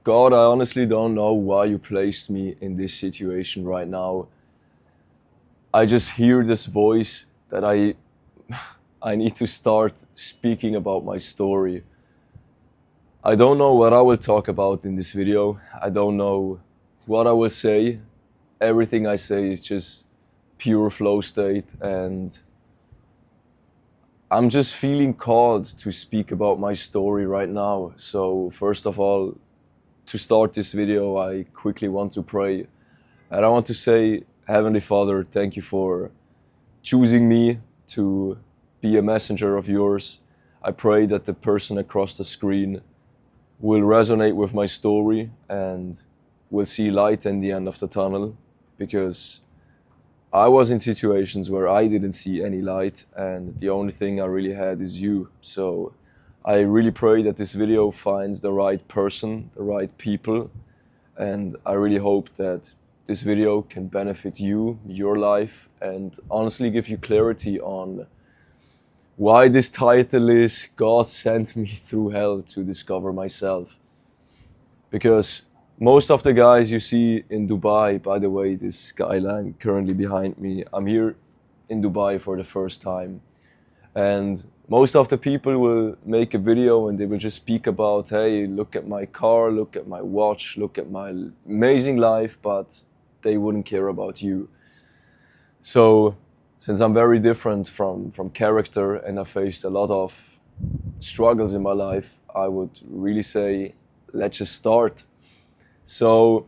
God, I honestly don't know why you placed me in this situation right now. I just hear this voice that I need to start speaking about my story. I don't know what I will talk about in this video. I don't know what I will say. Everything I say is just pure flow state, and I'm just feeling called to speak about my story right now. So first of all, to start this video, I quickly want to pray. And I want to say, Heavenly Father, thank you for choosing me to be a messenger of yours. I pray that the person across the screen will resonate with my story and will see light in the end of the tunnel, because I was in situations where I didn't see any light and the only thing I really had is you. So I really pray that this video finds the right person, the right people, and I really hope that this video can benefit you, your life, and honestly give you clarity on why this title is God Sent Me Through Hell to Discover Myself. Because most of the guys you see in Dubai, by the way, this skyline currently behind me, I'm here in Dubai for the first time. And most of the people will make a video and they will just speak about, hey, look at my car, look at my watch, look at my amazing life, but they wouldn't care about you. So since I'm very different from character and I faced a lot of struggles in my life, I would really say, let's just start. So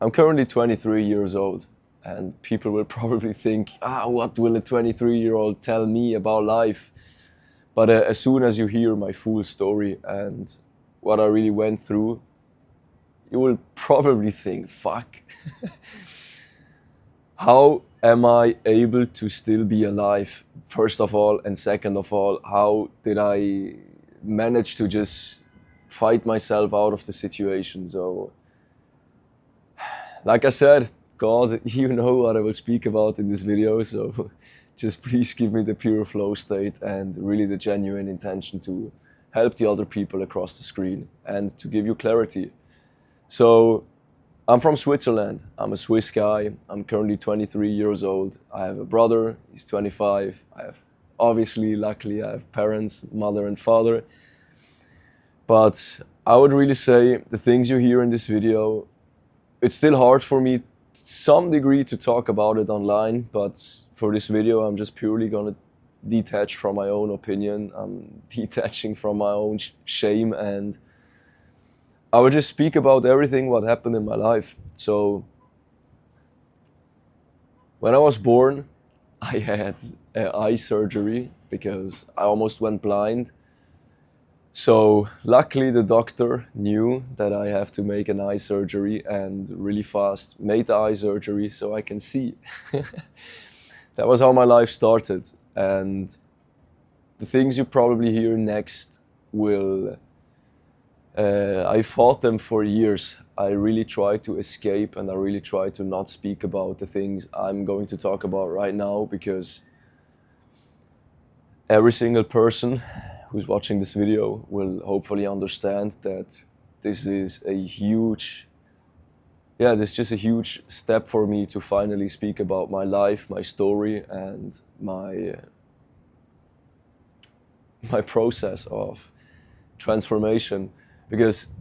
I'm currently 23 years old, and people will probably think, what will a 23-year-old tell me about life? But as soon as you hear my full story and what I really went through, you will probably think, fuck, how am I able to still be alive, first of all, and second of all, how did I manage to just fight myself out of the situation? So, like I said, God, you know what I will speak about in this video, so just please give me the pure flow state and really the genuine intention to help the other people across the screen and to give you clarity. So, I'm from Switzerland. I'm a Swiss guy. I'm currently 23 years old. I have a brother, he's 25. I have, obviously, luckily, I have parents, mother and father. But I would really say the things you hear in this video, it's still hard for me to some degree to talk about it online, but for this video, I'm just purely gonna detach from my own opinion. I'm detaching from my own shame, and I will just speak about everything what happened in my life. So when I was born, I had eye surgery because I almost went blind. So luckily the doctor knew that I have to make an eye surgery and really fast made the eye surgery so I can see. That was how my life started. And the things you probably hear next will I fought them for years. I really tried to escape and I really tried to not speak about the things I'm going to talk about right now, because every single person who's watching this video will hopefully understand that this is a huge, this is just a huge step for me to finally speak about my life, my story, and my process of transformation. Because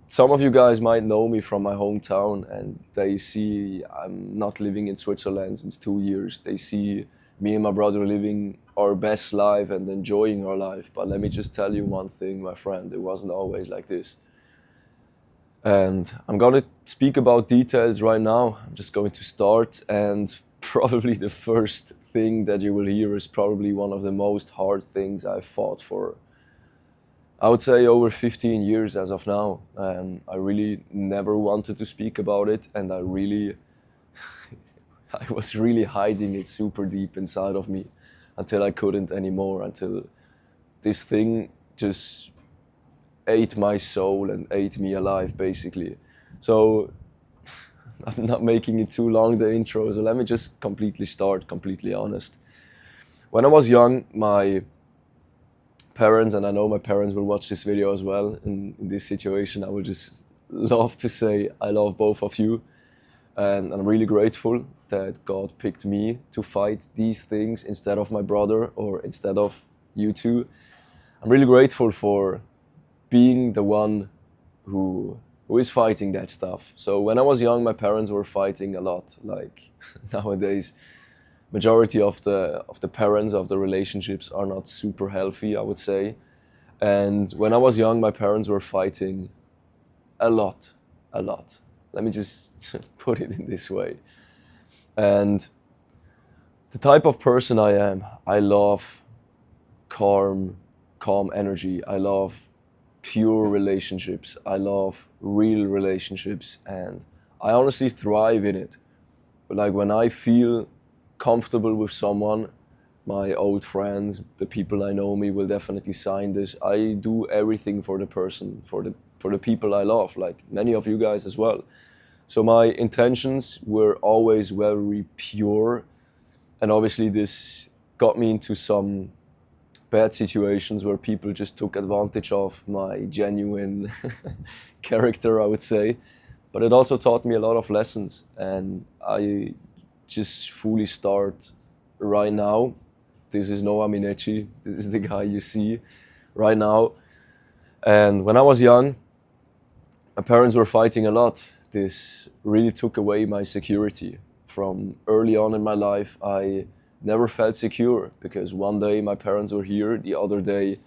some of you guys might know me from my hometown and they see I'm not living in Switzerland since 2 years. They see me and my brother living our best life and enjoying our life. But let me just tell you one thing, my friend, it wasn't always like this. And I'm gonna speak about details right now. I'm just going to start, and probably the first thing that you will hear is probably one of the most hard things I've fought for, I would say, over 15 years as of now. And I really never wanted to speak about it, and I was really hiding it super deep inside of me until I couldn't anymore, until this thing just ate my soul and ate me alive, basically. So I'm not making it too long, the intro, so let me just completely honest. When I was young, my parents, and I know my parents will watch this video as well. In this situation, I would just love to say I love both of you, and I'm really grateful that God picked me to fight these things instead of my brother or instead of you two. I'm really grateful for being the one who is fighting that stuff. So when I was young, my parents were fighting a lot. Like nowadays, majority of the parents of the relationships are not super healthy, I would say. And when I was young, my parents were fighting a lot, a lot. Let me just put it in this way. And the type of person I am, I love calm energy. I love pure relationships. I love real relationships, and I honestly thrive in it. But like when I feel comfortable with someone, my old friends, the people I know me will definitely sign this. I do everything for the person, for the people I love, like many of you guys as well. So my intentions were always very pure, and obviously this got me into some bad situations where people just took advantage of my genuine character, I would say. But it also taught me a lot of lessons, and I just fully start right now. This is Noah Minechi. This is the guy you see right now. And when I was young, my parents were fighting a lot. This really took away my security. From early on in my life, I never felt secure because one day my parents were here, the other day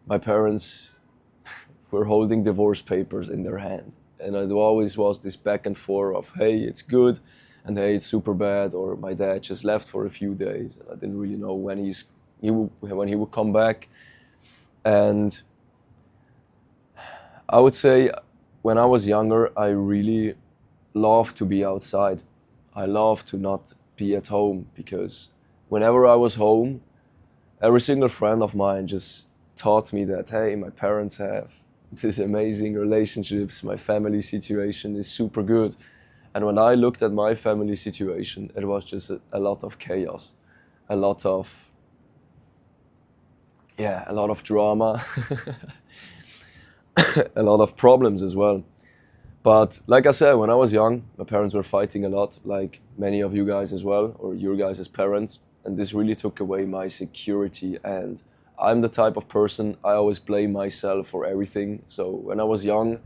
my parents were holding divorce papers in their hand. And it always was this back and forth of, hey, it's good, and hey, it's super bad, or my dad just left for a few days and I didn't really know when he would come back. And I would say when I was younger, I really loved to be outside. I loved to not be at home because whenever I was home, every single friend of mine just taught me that, hey, my parents have these amazing relationships, my family situation is super good. And when I looked at my family situation, it was just a lot of chaos, a lot of drama, a lot of problems as well. But like I said, when I was young, my parents were fighting a lot, like many of you guys as well, or your guys as parents. And this really took away my security. And I'm the type of person, I always blame myself for everything. So when I was young,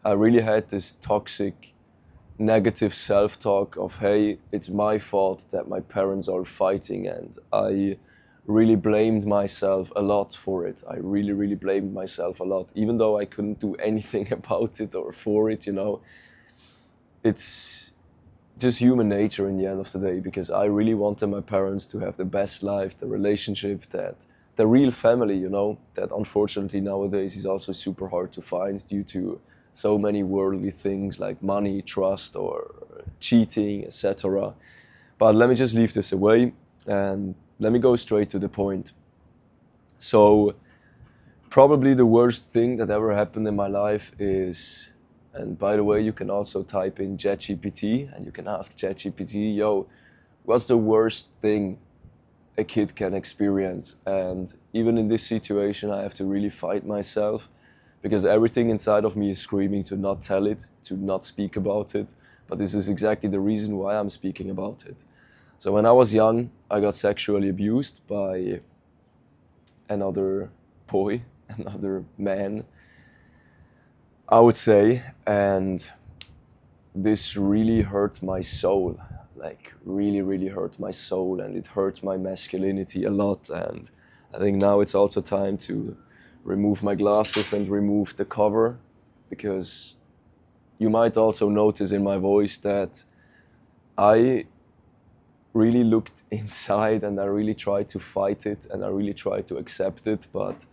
I really had this toxic, negative self-talk of, hey, it's my fault that my parents are fighting. And I really blamed myself a lot for it. I really, really blamed myself a lot, even though I couldn't do anything about it or for it, you know. It's just human nature in the end of the day, because I really wanted my parents to have the best life, the relationship, that the real family, you know, that unfortunately nowadays is also super hard to find due to so many worldly things like money, trust, or cheating, etc. But let me just leave this away and let me go straight to the point. So probably the worst thing that ever happened in my life is, and by the way, you can also type in ChatGPT and you can ask ChatGPT, yo, what's the worst thing a kid can experience? And even in this situation, I have to really fight myself because everything inside of me is screaming to not tell it, to not speak about it. But this is exactly the reason why I'm speaking about it. So when I was young, I got sexually abused by another boy, another man, I would say. And this really hurt my soul, like really, really hurt my soul, and it hurt my masculinity a lot. And I think now it's also time to remove my glasses and remove the cover, because you might also notice in my voice that I really looked inside and I really tried to fight it and I really tried to accept it. But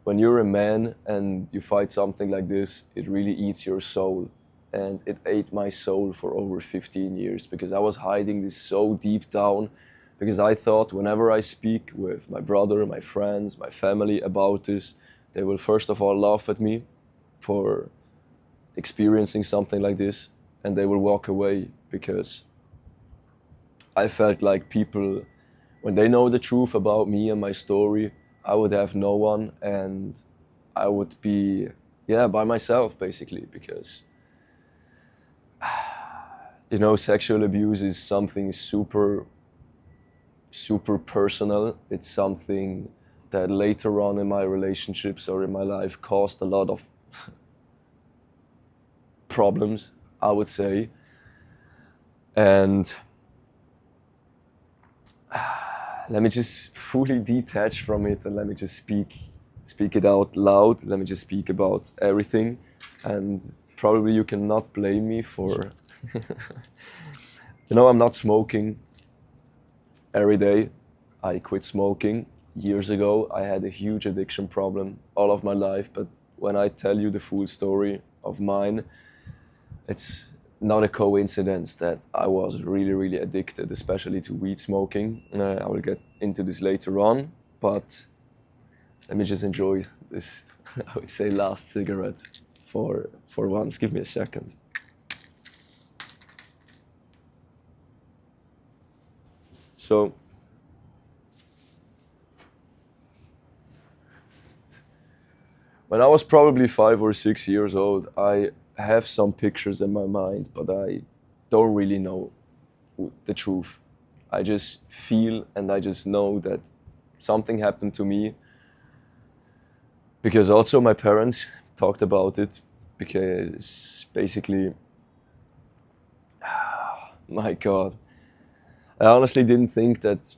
when you're a man and you fight something like this, it really eats your soul. And it ate my soul for over 15 years because I was hiding this so deep down, because I thought whenever I speak with my brother, my friends, my family about this, they will first of all laugh at me for experiencing something like this, and they will walk away, because I felt like people, when they know the truth about me and my story, I would have no one, and I would be, yeah, by myself basically, because you know, sexual abuse is something super personal. It's something that later on in my relationships or in my life caused a lot of problems, I would say. And let me just fully detach from it, and let me just speak it out loud. Let me just speak about everything, and probably you cannot blame me for you know, I'm not smoking every day. I quit smoking years ago. I had a huge addiction problem all of my life, but when I tell you the full story of mine, it's not a coincidence that I was really addicted, especially to weed smoking. I will get into this later on, but let me just enjoy this, I would say, last cigarette for once. Give me a second. So, when I was probably 5 or 6 years old, I have some pictures in my mind, but I don't really know the truth. I just feel and I just know that something happened to me, because also my parents talked about it, because basically, my God, I honestly didn't think that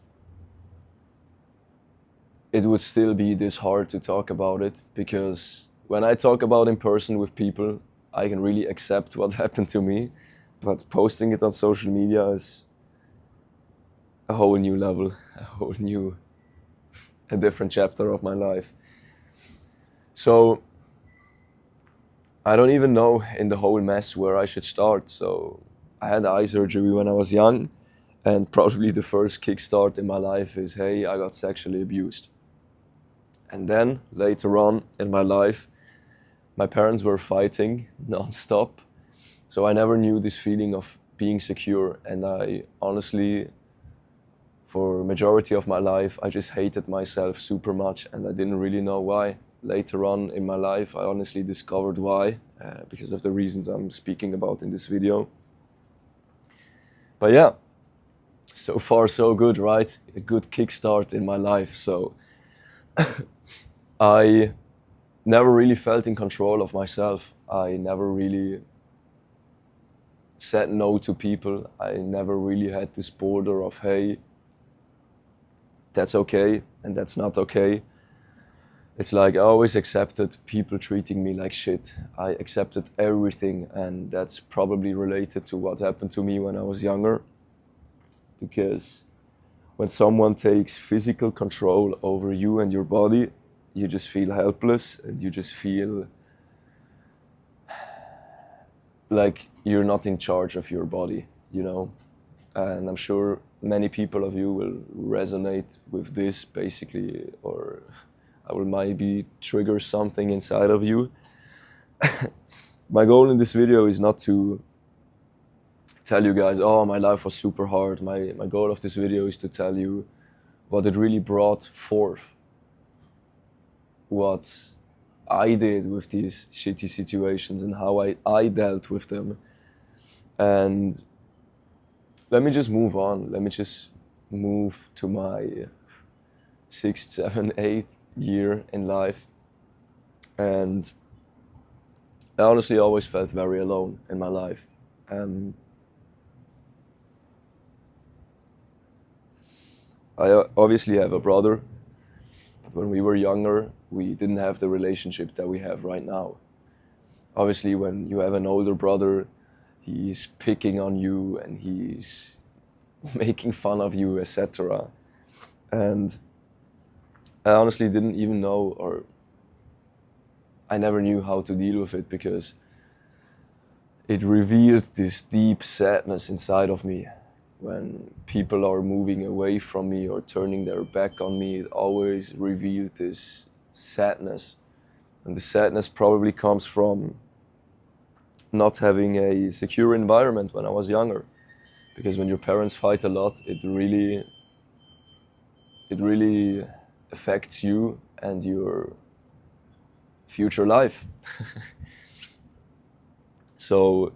it would still be this hard to talk about it, because when I talk about in person with people, I can really accept what happened to me, but posting it on social media is a whole new level, a different chapter of my life. So I don't even know in the whole mess where I should start. So I had eye surgery when I was young, and probably the first kickstart in my life is, hey, I got sexually abused. And then later on in my life, my parents were fighting non-stop. So I never knew this feeling of being secure. And I honestly, for majority of my life, I just hated myself super much, and I didn't really know why. Later on in my life, I honestly discovered why, because of the reasons I'm speaking about in this video. But yeah, so far so good, right? A good kickstart in my life. So I never really felt in control of myself. I never really said no to people. I never really had this border of, hey, that's okay and that's not okay. It's like I always accepted people treating me like shit. I accepted everything, and that's probably related to what happened to me when I was younger. Because when someone takes physical control over you and your body, you just feel helpless, and you just feel like you're not in charge of your body, you know? And I'm sure many people of you will resonate with this basically, or I will maybe trigger something inside of you. My goal in this video is not to tell you guys, oh, my life was super hard. My goal of this video is to tell you what it really brought forth, what I did with these shitty situations and how I dealt with them. And let me just move on. Let me just move to my 6th, 7th, 8th year in life. And I honestly always felt very alone in my life. I obviously have a brother, but when we were younger, we didn't have the relationship that we have right now. Obviously, when you have an older brother, he's picking on you and he's making fun of you, etc. And I honestly didn't even know, or I never knew how to deal with it, because it revealed this deep sadness inside of me. When people are moving away from me or turning their back on me, it always revealed this sadness. And the sadness probably comes from not having a secure environment when I was younger. Because when your parents fight a lot, it really affects you and your future life. So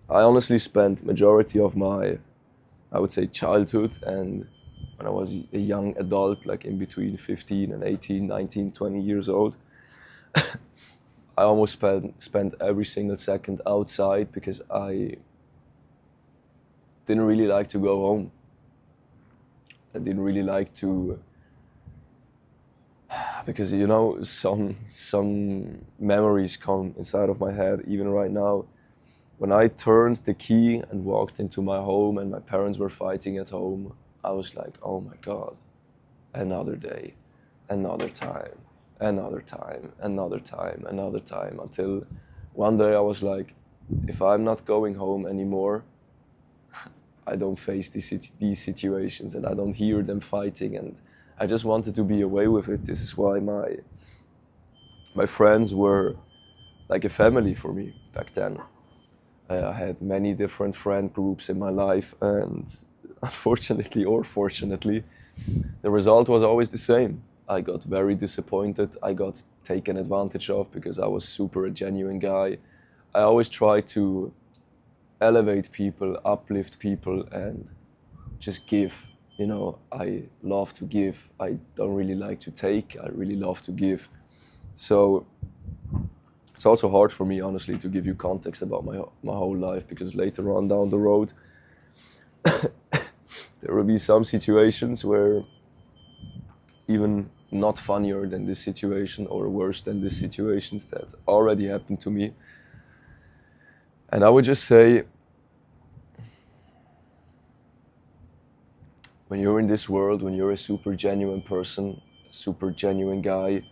I honestly spent majority of my, I would say, childhood and when I was a young adult, like in between 15 and 18, 19, 20 years old, I almost spent every single second outside because I didn't really like to go home. I didn't really like to, because you know, some memories come inside of my head even right now. When I turned the key and walked into my home and my parents were fighting at home, I was like, oh my God, another day, another time, another time, another time, another time, until one day I was like, if I'm not going home anymore, I don't face these situations and I don't hear them fighting, and I just wanted to be away with it. This is why my friends were like a family for me back then. I had many different friend groups in my life, and unfortunately or fortunately, the result was always the same. I got very disappointed. I got taken advantage of because I was super a genuine guy. I always try to elevate people, uplift people, and just give. You know, I love to give. I don't really like to take. I really love to give. So it's also hard for me, honestly, to give you context about my whole life, because later on down the road, there will be some situations where even not funnier than this situation or worse than these situations that already happened to me. And I would just say, when you're in this world, when you're a super genuine person, super genuine guy,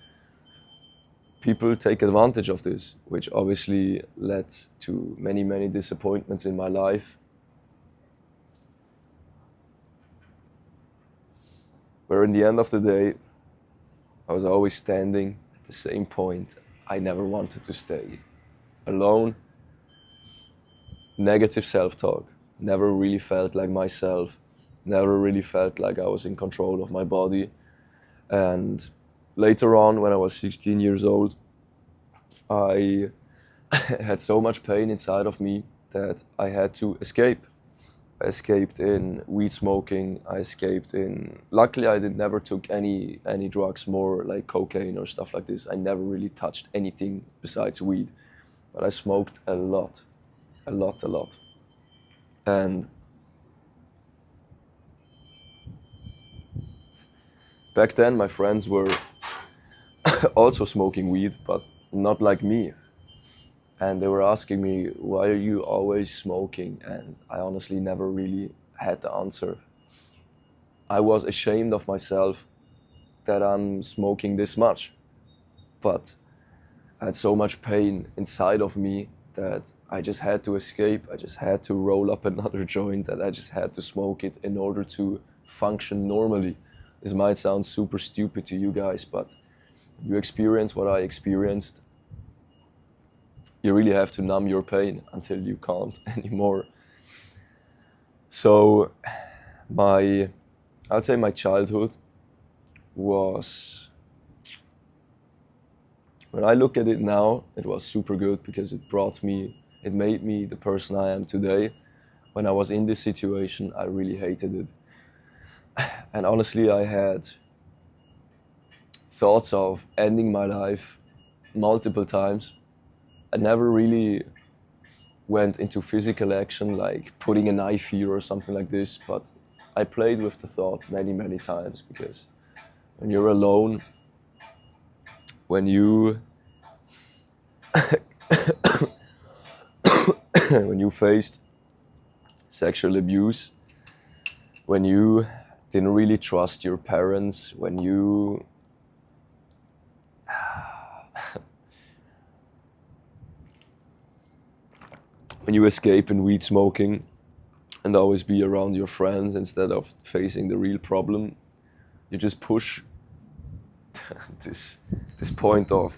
people take advantage of this, which obviously led to many, many disappointments in my life. Where in the end of the day, I was always standing at the same point. I never wanted to stay. Alone, negative self-talk, never really felt like myself, never really felt like I was in control of my body. And later on, when I was 16 years old, I had so much pain inside of me that I had to escape. I escaped in weed smoking. I escaped in. Luckily, I never took any drugs, more like cocaine or stuff like this. I never really touched anything besides weed, but I smoked a lot, a lot, a lot. And back then, my friends were also smoking weed, but not like me. And they were asking me, why are you always smoking? And I honestly never really had the answer. I was ashamed of myself that I'm smoking this much. But I had so much pain inside of me that I just had to escape. I just had to roll up another joint, and I just had to smoke it in order to function normally. This might sound super stupid to you guys, but you experience what I experienced, you really have to numb your pain until you can't anymore. So I'd say my childhood was, when I look at it now, it was super good because it made me the person I am today. When I was in this situation, I really hated it. And honestly, I had thoughts of ending my life multiple times. I never really went into physical action, like putting a knife here or something like this, but I played with the thought many, many times, because when you're alone, when you when you faced sexual abuse, when you didn't really trust your parents, when you escape in weed smoking and always be around your friends instead of facing the real problem, you just push this point of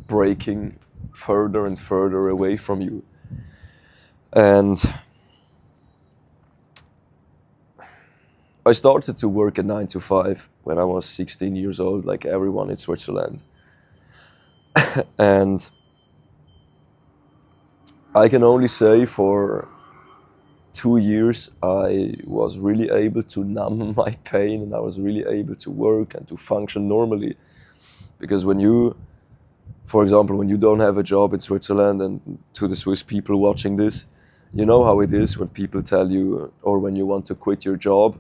breaking further and further away from you. And I started to work at 9 to 5 when I was 16 years old, like everyone in Switzerland. And I can only say for 2 years I was really able to numb my pain, and I was really able to work and to function normally. Because when you, for example, when you don't have a job in Switzerland, and to the Swiss people watching this, you know how it is when people tell you, or when you want to quit your job,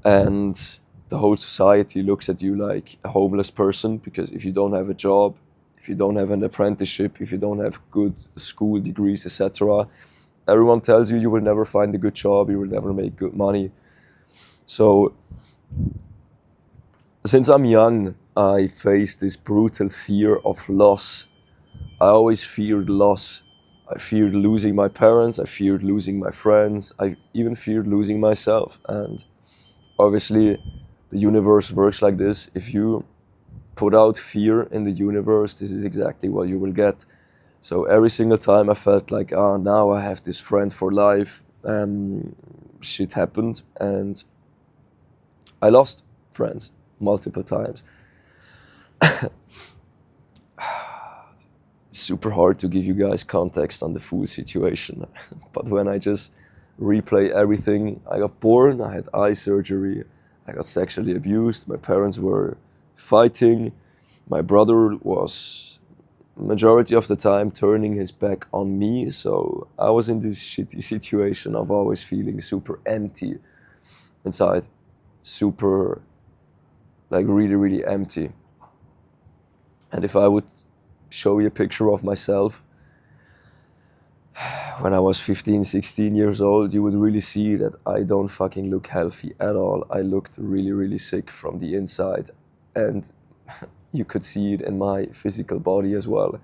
and the whole society looks at you like a homeless person, because if you don't have a job, if you don't have an apprenticeship, if you don't have good school degrees, etc., everyone tells you you will never find a good job, you will never make good money. So since I'm young, I faced this brutal fear of loss. I always feared loss. I feared losing my parents, I feared losing my friends, I even feared losing myself. And obviously the universe works like this. If you put out fear in the universe, this is exactly what you will get. So every single time I felt like, now I have this friend for life, shit happened, and I lost friends multiple times. It's super hard to give you guys context on the full situation, but when I just replay everything, I got born, I had eye surgery, I got sexually abused, my parents were fighting, my brother was majority of the time turning his back on me, so I was in this shitty situation of always feeling super empty inside, super, like really, really empty. And if I would show you a picture of myself when I was 15, 16 years old, you would really see that I don't fucking look healthy at all. I looked really, really sick from the inside, and you could see it in my physical body as well.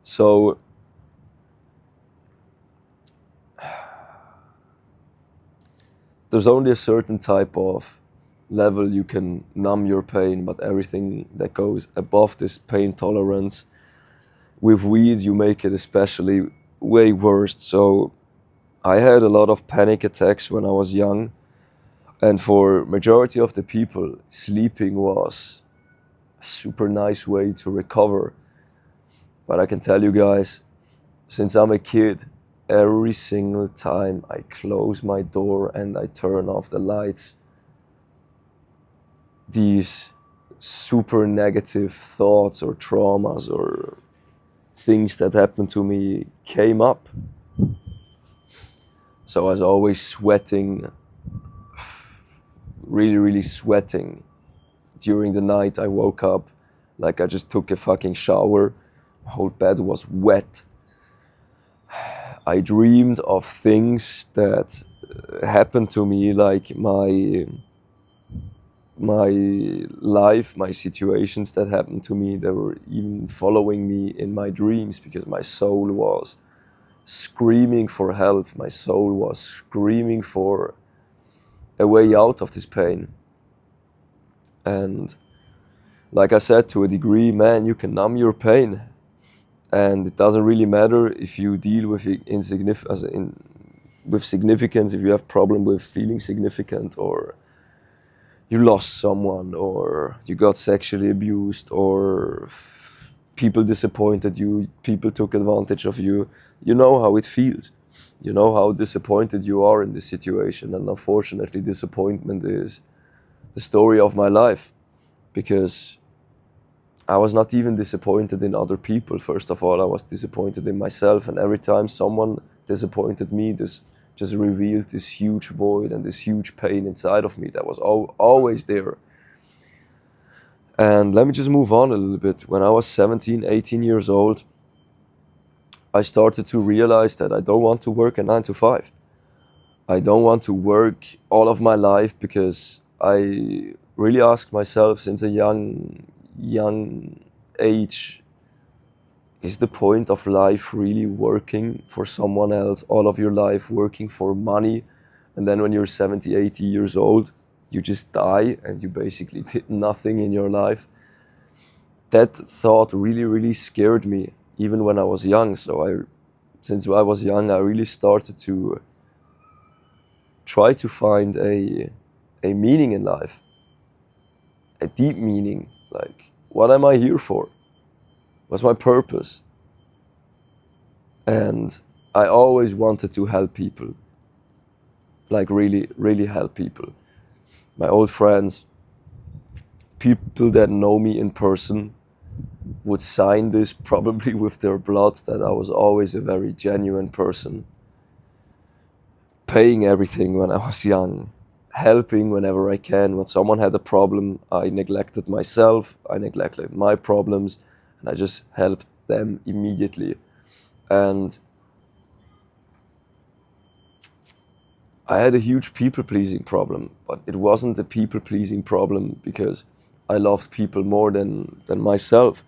So there's only a certain type of level you can numb your pain, but everything that goes above this pain tolerance, with weed you make it especially way worse. So I had a lot of panic attacks when I was young, and for majority of the people, sleeping was a super nice way to recover. But I can tell you guys, since I'm a kid, every single time I close my door and I turn off the lights, these super negative thoughts or traumas or things that happened to me came up. So I was always sweating, really, really sweating. During the night I woke up like I just took a fucking shower. My whole bed was wet. I dreamed of things that happened to me, like my life, my situations that happened to me, that were even following me in my dreams, because my soul was screaming for help. My soul was screaming for a way out of this pain. And like I said, to a degree, man, you can numb your pain. And it doesn't really matter if you deal with it with significance, if you have problem with feeling significant, or you lost someone, or you got sexually abused, or people disappointed you, people took advantage of you. You know how it feels. You know how disappointed you are in this situation. And unfortunately, disappointment is the story of my life, because I was not even disappointed in other people. First of all, I was disappointed in myself, and every time someone disappointed me, this just revealed this huge void and this huge pain inside of me that was always there. And let me just move on a little bit. When I was 17, 18 years old, I started to realize that I don't want to work a 9 to 5. I don't want to work all of my life, because I really asked myself since a young age, is the point of life really working for someone else all of your life, working for money, and then when you're 70, 80 years old, you just die and you basically did nothing in your life? That thought really, really scared me, even when I was young. So since I was young, I really started to try to find a a meaning in life, a deep meaning. Like, what am I here for? What's my purpose? And I always wanted to help people, like really, really help people. My old friends, people that know me in person, would sign this probably with their blood, that I was always a very genuine person, paying everything when I was young, helping whenever I can. When someone had a problem, I neglected myself, I neglected my problems, and I just helped them immediately. And I had a huge people-pleasing problem, but it wasn't a people-pleasing problem because I loved people more than myself.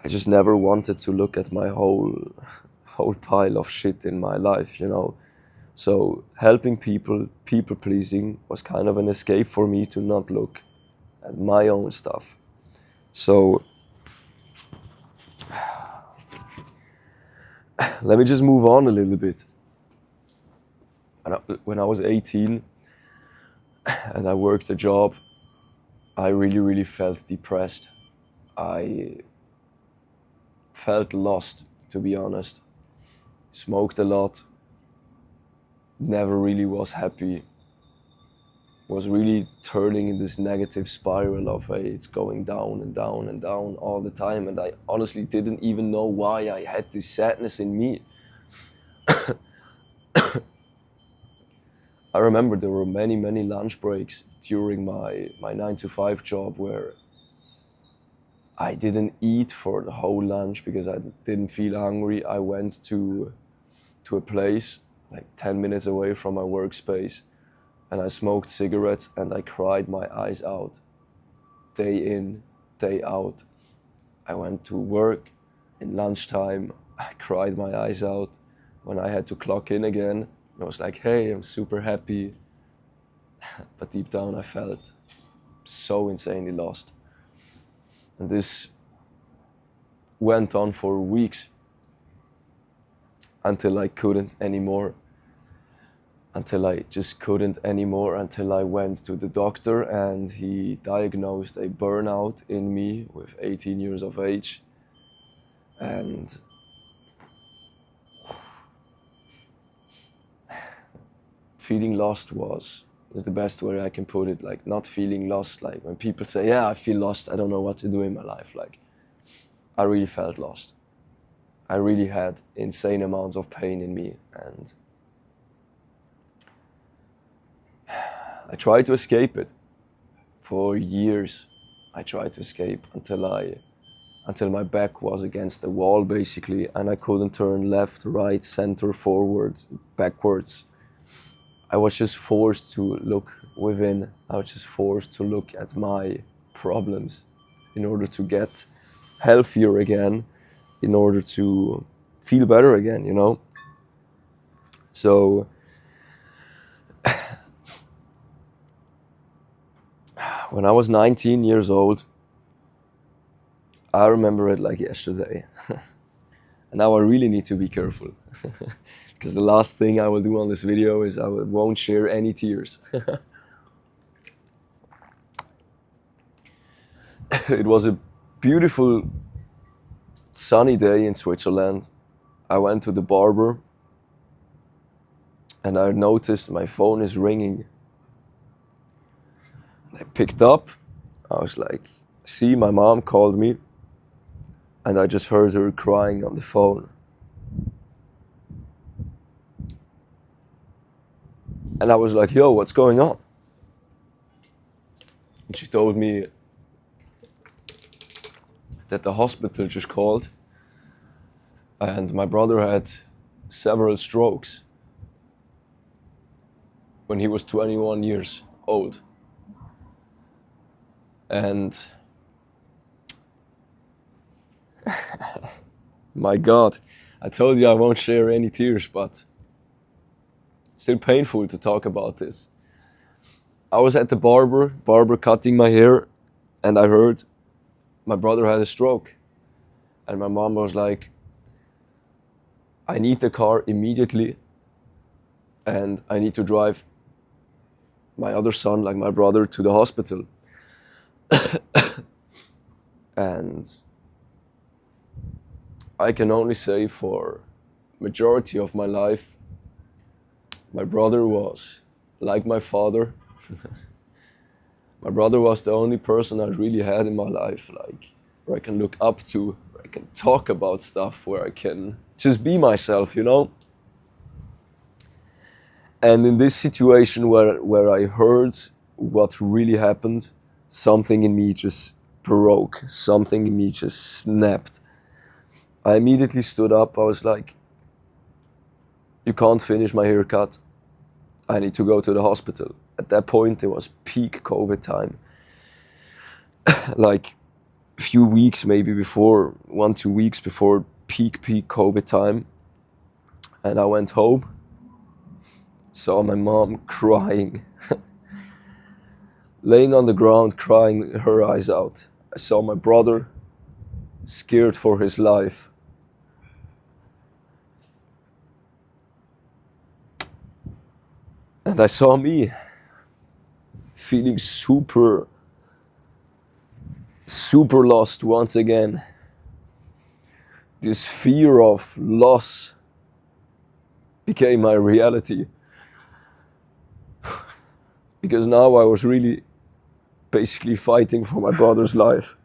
I just never wanted to look at my whole pile of shit in my life, you know. So helping people, people-pleasing, was kind of an escape for me to not look at my own stuff. So let me just move on a little bit. When I was 18 and I worked a job, I really, really felt depressed. I felt lost, to be honest. Smoked a lot, never really was happy. Was really turning in this negative spiral of it's going down and down and down all the time. And I honestly didn't even know why I had this sadness in me. I remember there were many, many lunch breaks during my 9-to-5 job where I didn't eat for the whole lunch because I didn't feel hungry. I went to a place like 10 minutes away from my workspace and I smoked cigarettes and I cried my eyes out, day in, day out. I went to work in lunchtime, I cried my eyes out. When I had to clock in again, I was like, hey, I'm super happy. But deep down I felt so insanely lost. And this went on for weeks until I couldn't anymore. Until I just couldn't anymore, until I went to the doctor and he diagnosed a burnout in me with 18 years of age. And feeling lost was the best way I can put it. Like, not feeling lost, like when people say, yeah, I feel lost, I don't know what to do in my life. Like, I really felt lost. I really had insane amounts of pain in me, and I tried to escape it. For years, I tried to escape until my back was against the wall, basically, and I couldn't turn left, right, center, forwards, backwards. I was just forced to look within. I was just forced to look at my problems in order to get healthier again, in order to feel better again, you know? So when I was 19 years old, I remember it like yesterday. And now I really need to be careful. Because the last thing I will do on this video is I won't share any tears. It was a beautiful sunny day in Switzerland. I went to the barber and I noticed my phone is ringing. I picked up. I was like, see, my mom called me and I just heard her crying on the phone. And I was like, yo, what's going on? And she told me that the hospital just called and my brother had several strokes when he was 21 years old. And my God, I told you I won't share any tears, but still painful to talk about this. I was at the barber cutting my hair, and I heard my brother had a stroke. And my mom was like, I need the car immediately, and I need to drive my other son, like my brother, to the hospital. And I can only say for majority of my life, my brother was like my father. My brother was the only person I really had in my life, like where I can look up to, where I can talk about stuff, where I can just be myself, you know? And in this situation where I heard what really happened, something in me just broke, something in me just snapped. I immediately stood up. I was like, you can't finish my haircut. I need to go to the hospital. At that point, it was peak COVID time. Like a few weeks maybe before, 1-2 weeks before peak COVID time. And I went home, saw my mom crying, laying on the ground, crying her eyes out. I saw my brother scared for his life. And I saw me feeling super lost once again. This fear of loss became my reality. Because now I was really basically fighting for my brother's life.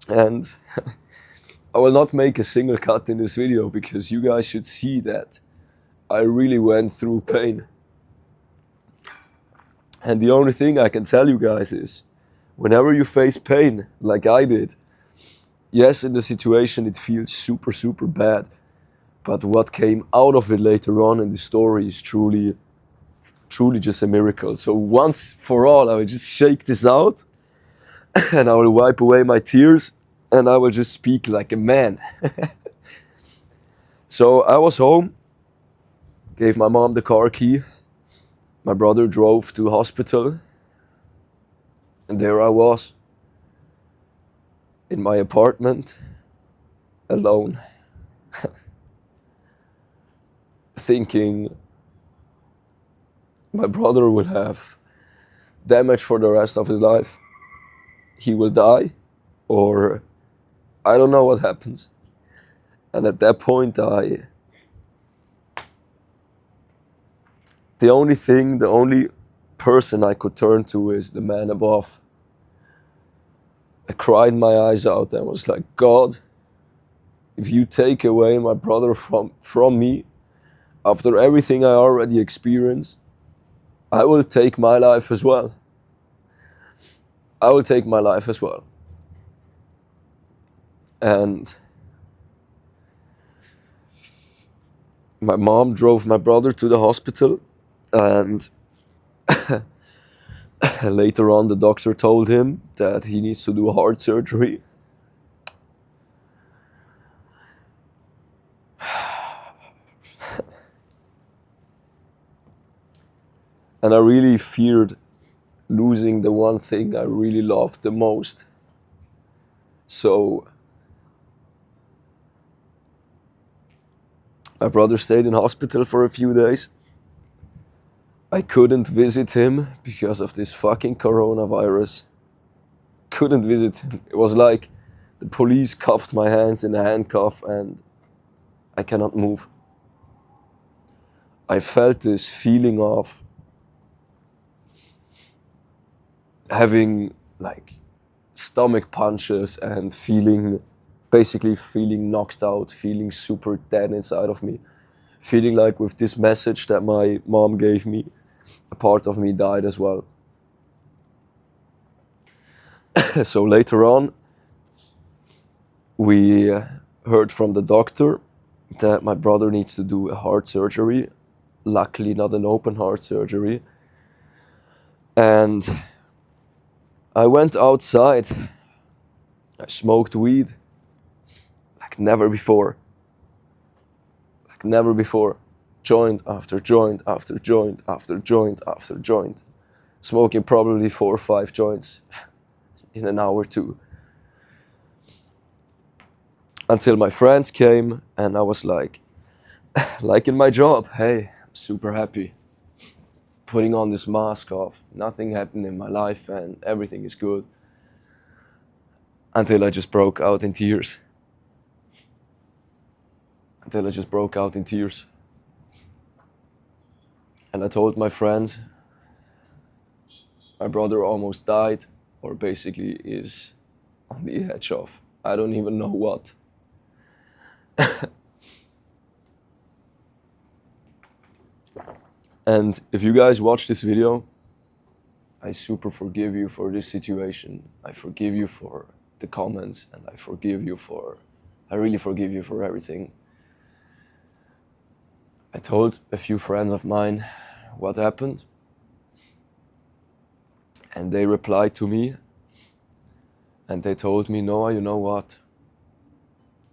And I will not make a single cut in this video because you guys should see that I really went through pain. And the only thing I can tell you guys is, whenever you face pain, like I did, yes, in the situation it feels super bad, but what came out of it later on in the story is truly just a miracle. So once for all, I will just shake this out, and I will wipe away my tears, and I will just speak like a man. So I was home, gave my mom the car key, my brother drove to hospital, and there I was, in my apartment, alone, thinking my brother will have damage for the rest of his life. He will die, or I don't know what happens. And at that point, the only person I could turn to is the man above. I cried my eyes out and was like, God, if you take away my brother from me, after everything I already experienced, I will take my life as well. I will take my life as well. And my mom drove my brother to the hospital, and later on the doctor told him that he needs to do heart surgery. And I really feared losing the one thing I really loved the most. So my brother stayed in hospital for a few days. I couldn't visit him because of this fucking coronavirus. Couldn't visit him. It was like the police cuffed my hands in a handcuff and I cannot move. I felt this feeling of having like stomach punches and basically feeling knocked out, feeling super dead inside of me. Feeling like with this message that my mom gave me, a part of me died as well. So later on, we heard from the doctor that my brother needs to do a heart surgery. Luckily not an open heart surgery. And I went outside. I smoked weed like never before. Like never before. Joint after joint after joint after joint after joint. Smoking probably 4 or 5 joints in an hour or two. Until my friends came and I was like in my job, hey, I'm super happy. putting on this mask of nothing happened in my life and everything is good, until I just broke out in tears. And I told my friends, my brother almost died, or basically is on the edge of, I don't even know what. And if you guys watch this video, I super forgive you for this situation. I forgive you for the comments, and I really forgive you for everything. I told a few friends of mine what happened, and they replied to me, and they told me, Noah, you know what?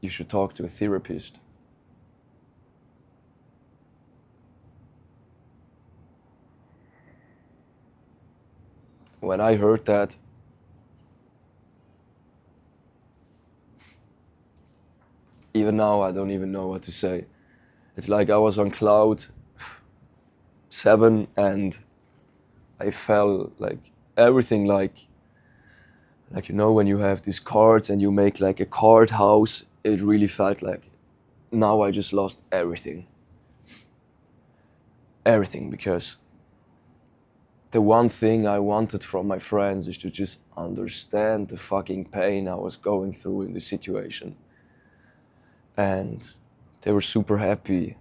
You should talk to a therapist. When I heard that, even now I don't even know what to say. It's like I was on cloud 7 and I felt like everything, like you know when you have these cards and you make like a card house, it really felt like now I just lost everything. Everything, because the one thing I wanted from my friends is to just understand the fucking pain I was going through in this situation. And they were super happy.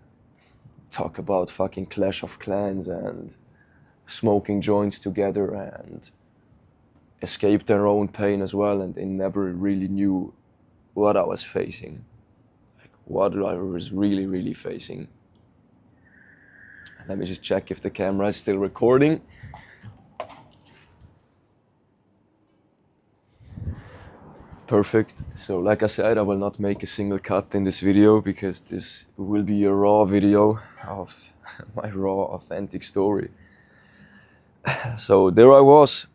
Talk about fucking Clash of Clans and smoking joints together and escape their own pain as well. And they never really knew what I was facing. Like what I was really, really facing. Let me just check if the camera is still recording. Perfect. So like I said, I will not make a single cut in this video because this will be a raw video of my raw, authentic story. So there I was.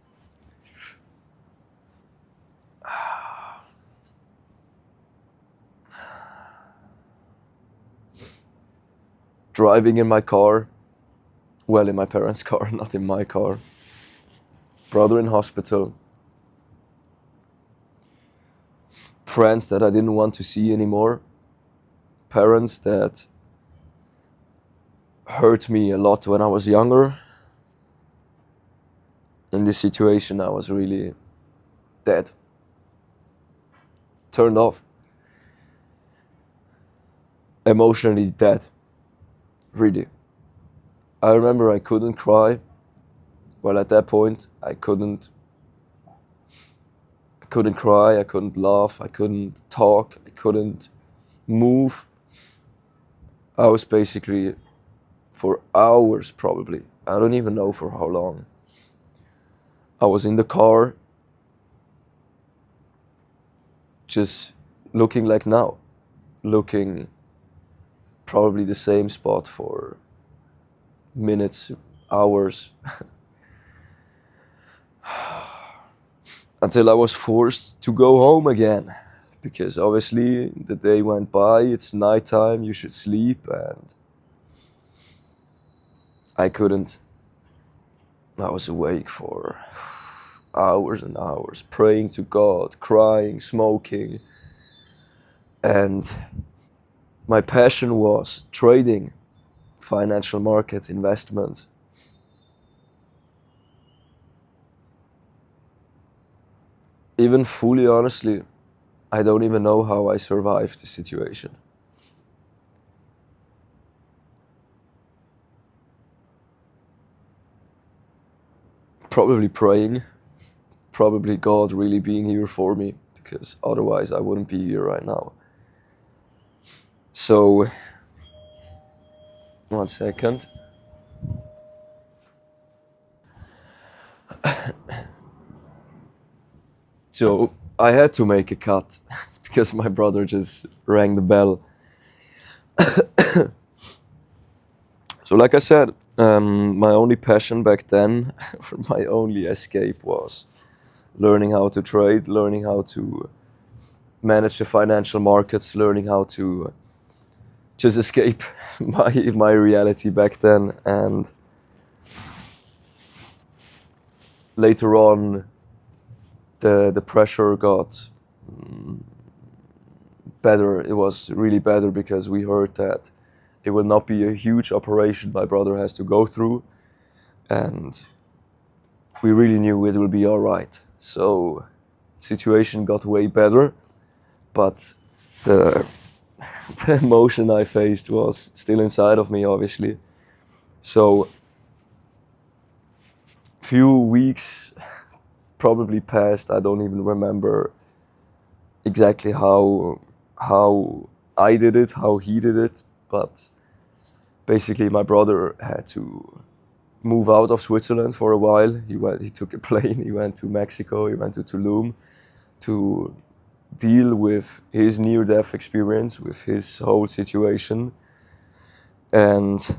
Driving in my car. Well, in my parents' car, not in my car. Brother in hospital. Friends that I didn't want to see anymore. Parents that hurt me a lot when I was younger. In this situation, I was really dead. Turned off. Emotionally dead. Really. I remember I couldn't cry. Well, at that point, I couldn't cry, I couldn't laugh, I couldn't talk, I couldn't move. I was basically, for hours probably, I don't even know for how long, I was in the car, just looking like now, looking probably the same spot for minutes, hours, until I was forced to go home again, because obviously the day went by, it's nighttime, you should sleep, and I couldn't. I was awake for hours and hours, praying to God, crying, smoking, and my passion was trading, financial markets, investment. Even fully honestly, I don't even know how I survived the situation. Probably praying, probably God really being here for me, because otherwise I wouldn't be here right now. So, 1 second. So I had to make a cut because my brother just rang the bell. So like I said, my only passion back then, my only escape was learning how to trade, learning how to manage the financial markets, learning how to just escape my reality back then. And later on, the pressure got better. It was really better because we heard that it will not be a huge operation my brother has to go through, and we really knew it will be all right. So situation got way better, but the emotion I faced was still inside of me, obviously. So few weeks probably passed. I don't even remember exactly how I did it, how he did it, but basically my brother had to move out of Switzerland for a while. He took a plane, he went to Mexico, he went to Tulum to deal with his near-death experience, with his whole situation. And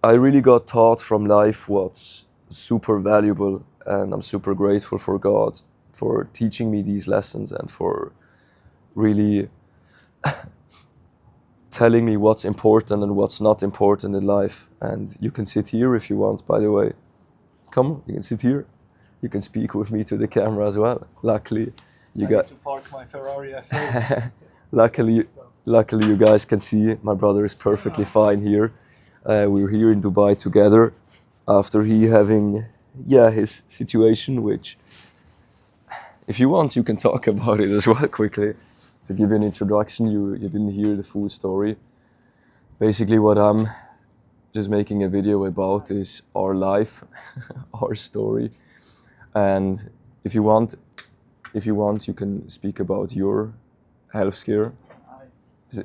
I really got taught from life what's super valuable, and I'm super grateful for God for teaching me these lessons and for really telling me what's important and what's not important in life. And you can sit here if you want, by the way. Come, you can sit here. You can speak with me to the camera as well. Luckily, I need to park my Ferrari F8. Luckily, you guys can see my brother is perfectly fine here. We're here in Dubai together after he having, his situation, which, if you want, you can talk about it as well quickly. To give you an introduction, you didn't hear the full story. Basically, what I'm just making a video about is our life, our story. And if you want, you can speak about your health scare.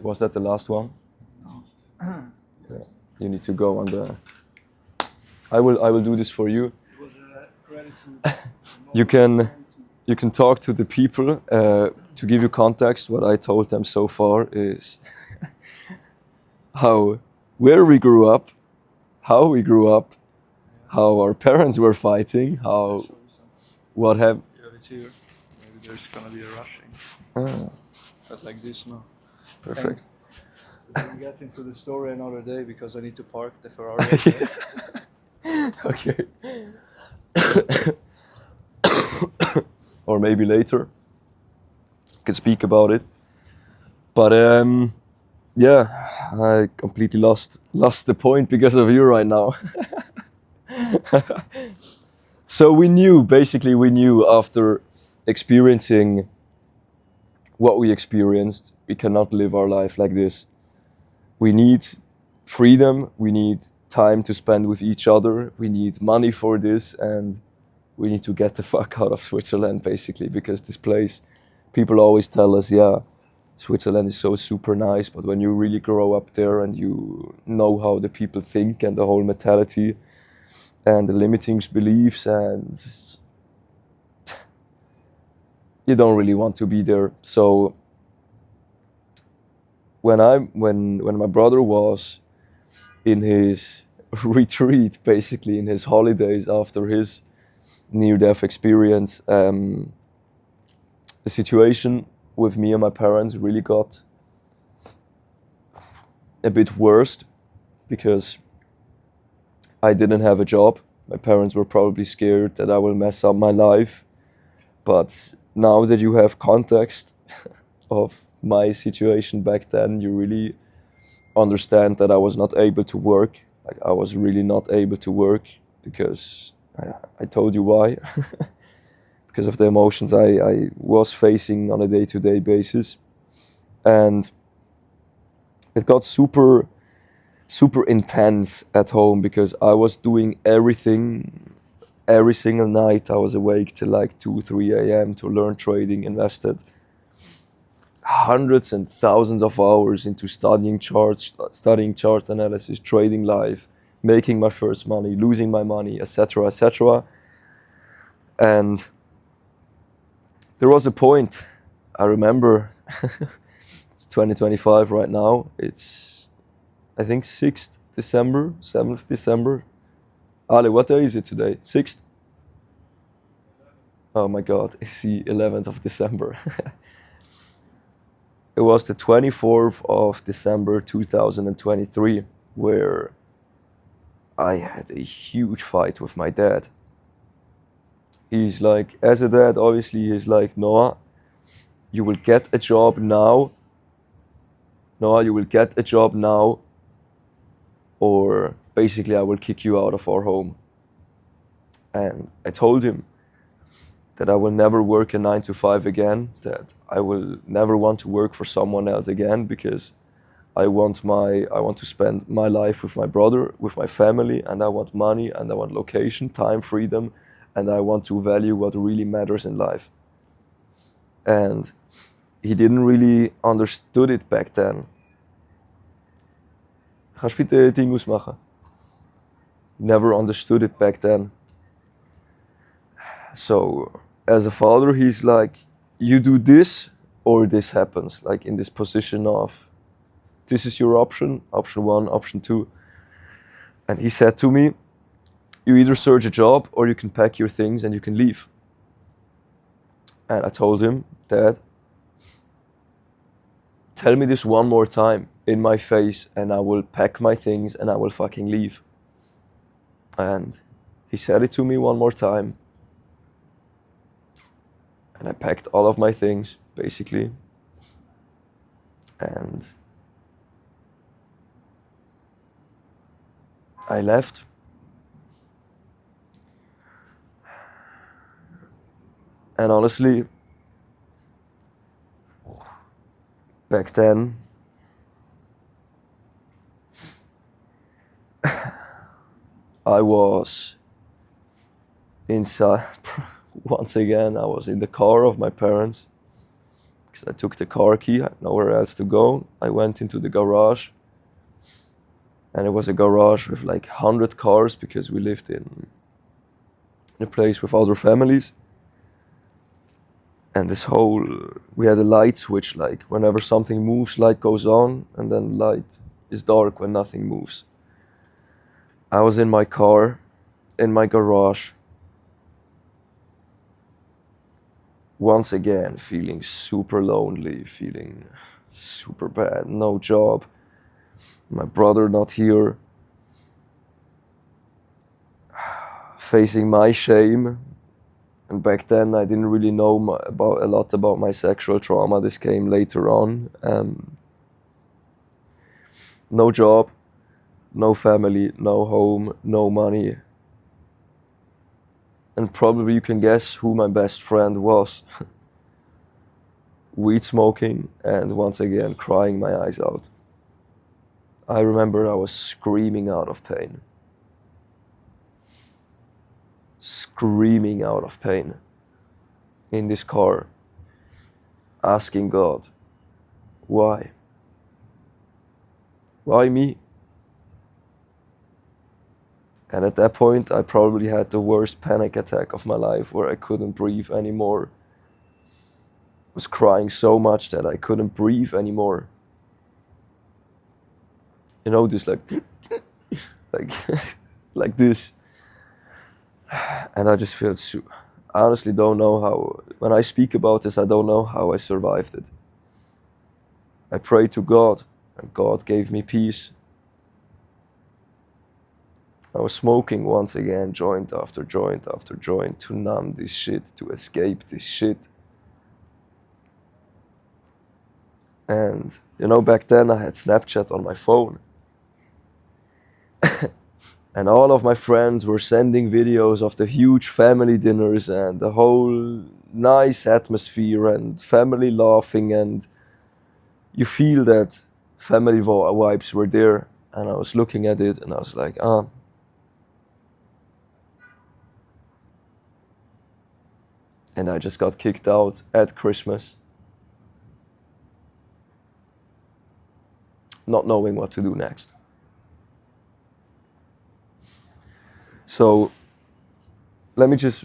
Was that the last one? No. Yeah. You need to go on the. I will do this for you. It was You can talk to the people. To give you context, what I told them so far is where we grew up, how we grew up, how our parents were fighting, what happened. Yeah, it's here. Maybe there's gonna be a rushing. But like this, no. Perfect. We'll get into the story another day because I need to park the Ferrari. Okay. Or maybe later. Can speak about it. But I completely lost the point because of you right now. So we knew after experiencing what we experienced, we cannot live our life like this. We need freedom, we need time to spend with each other, we need money for this, and we need to get the fuck out of Switzerland, basically, because this place, people always tell us, Switzerland is so super nice, but when you really grow up there and you know how the people think and the whole mentality and the limiting beliefs, and you don't really want to be there. So when my brother was in his retreat, basically in his holidays after his near-death experience, the situation with me and my parents really got a bit worse because I didn't have a job. My parents were probably scared that I will mess up my life. But now that you have context of my situation back then, you really understand that I was not able to work. Like, I was really not able to work because I told you why. Because of the emotions I was facing on a day-to-day basis. And it got super intense at home because I was doing everything. Every single night I was awake till like 2-3 a.m. to learn trading, invested hundreds and thousands of hours into studying chart analysis, trading live, making my first money, losing my money, etc., etc. And there was a point, I remember, it's 2025 right now, it's, I think, 6th December, 7th December. Ale, what day is it today? 6th? Oh my God, it's the 11th of December. It was the 24th of December 2023, where I had a huge fight with my dad. He's like, as a dad, obviously, he's like, Noah, you will get a job now. Noah, you will get a job now, or basically I will kick you out of our home. And I told him that I will never work a 9 to 5 again, that I will never want to work for someone else again, because I want to spend my life with my brother, with my family, and I want money, and I want location, time, freedom, and I want to value what really matters in life. And he didn't really understood it back then. Kannst du bitte Ding ausmachen? Never understood it back then. So as a father, he's like, you do this or this happens, like in this position of, this is your option 1, option 2. And he said to me, you either search a job or you can pack your things and you can leave. And I told him, Dad, tell me this one more time in my face and I will pack my things and I will fucking leave. And he said it to me one more time. And I packed all of my things, basically. And I left. And honestly, back then, I was inside. Once again, I was in the car of my parents because I took the car key, I had nowhere else to go. I went into the garage, and it was a garage with like 100 cars because we lived in a place with other families. And we had a light switch, like whenever something moves, light goes on, and then light is dark when nothing moves. I was in my car, in my garage, once again feeling super lonely, feeling super bad, no job, my brother not here, facing my shame. And back then I didn't really know a lot about my sexual trauma. This came later on. No job, no family, no home, no money. And probably you can guess who my best friend was. Weed smoking and once again crying my eyes out. I remember I was screaming out of pain. Screaming out of pain in this car, asking God, why? Why me? And at that point, I probably had the worst panic attack of my life where I couldn't breathe anymore. I was crying so much that I couldn't breathe anymore. You know, this like like this. And I just feel, I honestly don't know how, when I speak about this, I don't know how I survived it. I prayed to God, and God gave me peace. I was smoking once again, joint after joint after joint, to numb this shit, to escape this shit. And, you know, back then I had Snapchat on my phone. And all of my friends were sending videos of the huge family dinners and the whole nice atmosphere and family laughing, and you feel that family vibes were there. And I was looking at it and I was like, And I just got kicked out at Christmas, not knowing what to do next. So let me just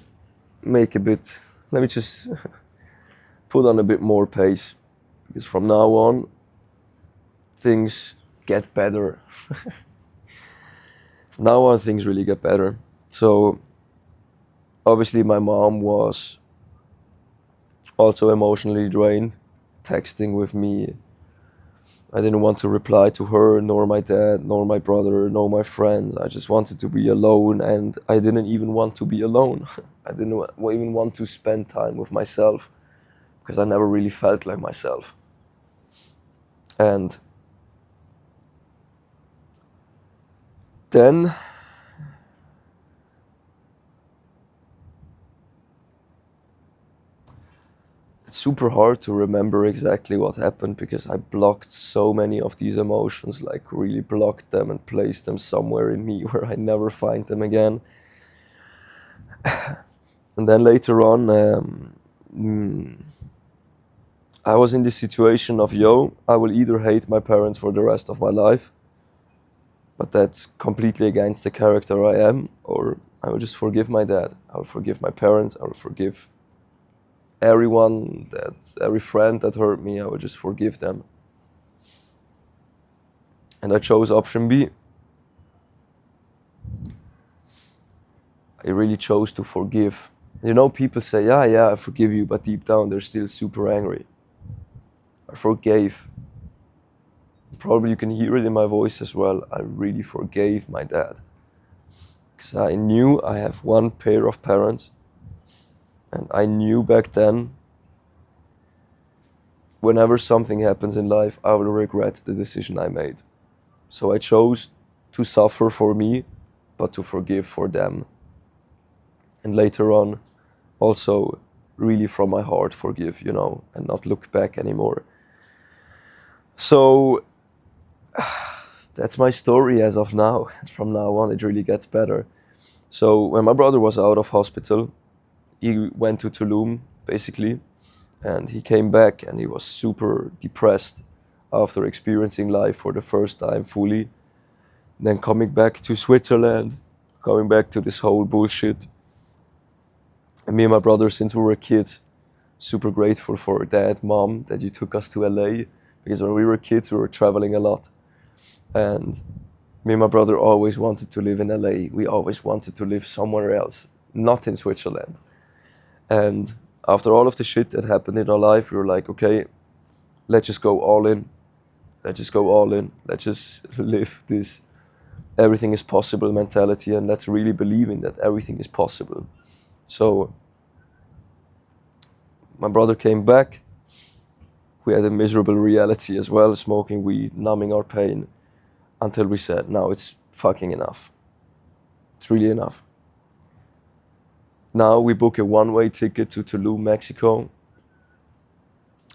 put on a bit more pace, because from now on, things get better. From now on, things really get better. So obviously my mom was also emotionally drained, texting with me I didn't want to reply to her, nor my dad, nor my brother, nor my friends. I just wanted to be alone, and I didn't even want to be alone. I didn't even want to spend time with myself, because I never really felt like myself. And then it's super hard to remember exactly what happened, because I blocked so many of these emotions, like really blocked them and placed them somewhere in me where I never find them again. And then later on, I was in this situation of, I will either hate my parents for the rest of my life, but that's completely against the character I am, or I will just forgive my dad. I will forgive my parents. I will forgive everyone, every friend that hurt me. I will just forgive them. And I chose option B. I really chose to forgive. People say, yeah, I forgive you, but deep down they're still super angry. I forgave. Probably you can hear it in my voice as well. I really forgave my dad. Because I knew I have one pair of parents. And I knew back then, whenever something happens in life, I will regret the decision I made. So I chose to suffer for me, but to forgive for them. And later on, also really from my heart forgive, and not look back anymore. So that's my story as of now. And from now on, it really gets better. So when my brother was out of hospital, he went to Tulum, basically, and he came back and he was super depressed after experiencing life for the first time fully. Then coming back to Switzerland, coming back to this whole bullshit. And me and my brother, since we were kids, super grateful for Dad, Mom, that you took us to LA, because when we were kids, we were traveling a lot. And me and my brother always wanted to live in LA. We always wanted to live somewhere else, not in Switzerland. And after all of the shit that happened in our life, we were like, okay, let's just go all in. Let's just go all in. Let's just live this everything is possible mentality, and let's really believe in that everything is possible. So my brother came back. We had a miserable reality as well, smoking weed, numbing our pain, until we said, now it's fucking enough. It's really enough. Now we book a one-way ticket to Tulum, Mexico,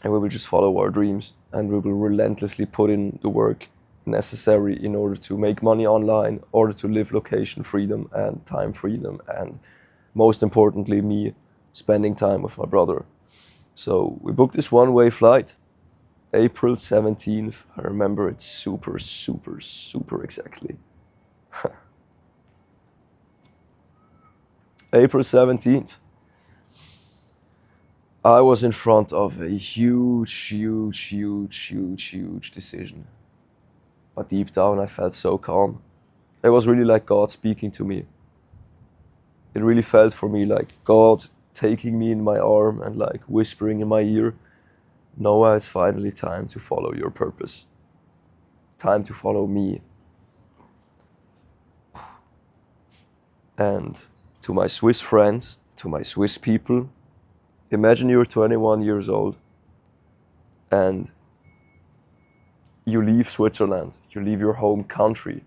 and we will just follow our dreams, and we will relentlessly put in the work necessary in order to make money online, in order to live location freedom and time freedom, and most importantly, me spending time with my brother. So we booked this one-way flight, April 17th. I remember it super, super, super exactly. April 17th. I was in front of a huge decision. But deep down I felt so calm. It was really like God speaking to me. It really felt for me like God taking me in my arm and like whispering in my ear, Noah, it's finally time to follow your purpose. It's time to follow me. And to my Swiss friends, to my Swiss people, imagine you're 21 years old and you leave Switzerland, you leave your home country,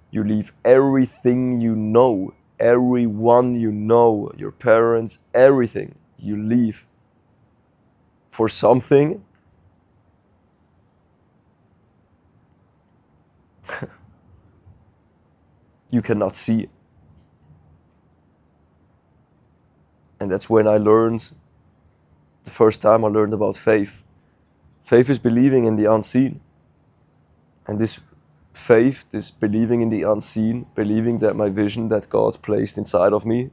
you leave everything you know, everyone you know, your parents, everything. You leave for something you cannot see. And that's when I learned, the first time I learned about faith. Faith is believing in the unseen. And this faith, this believing in the unseen, believing that my vision that God placed inside of me,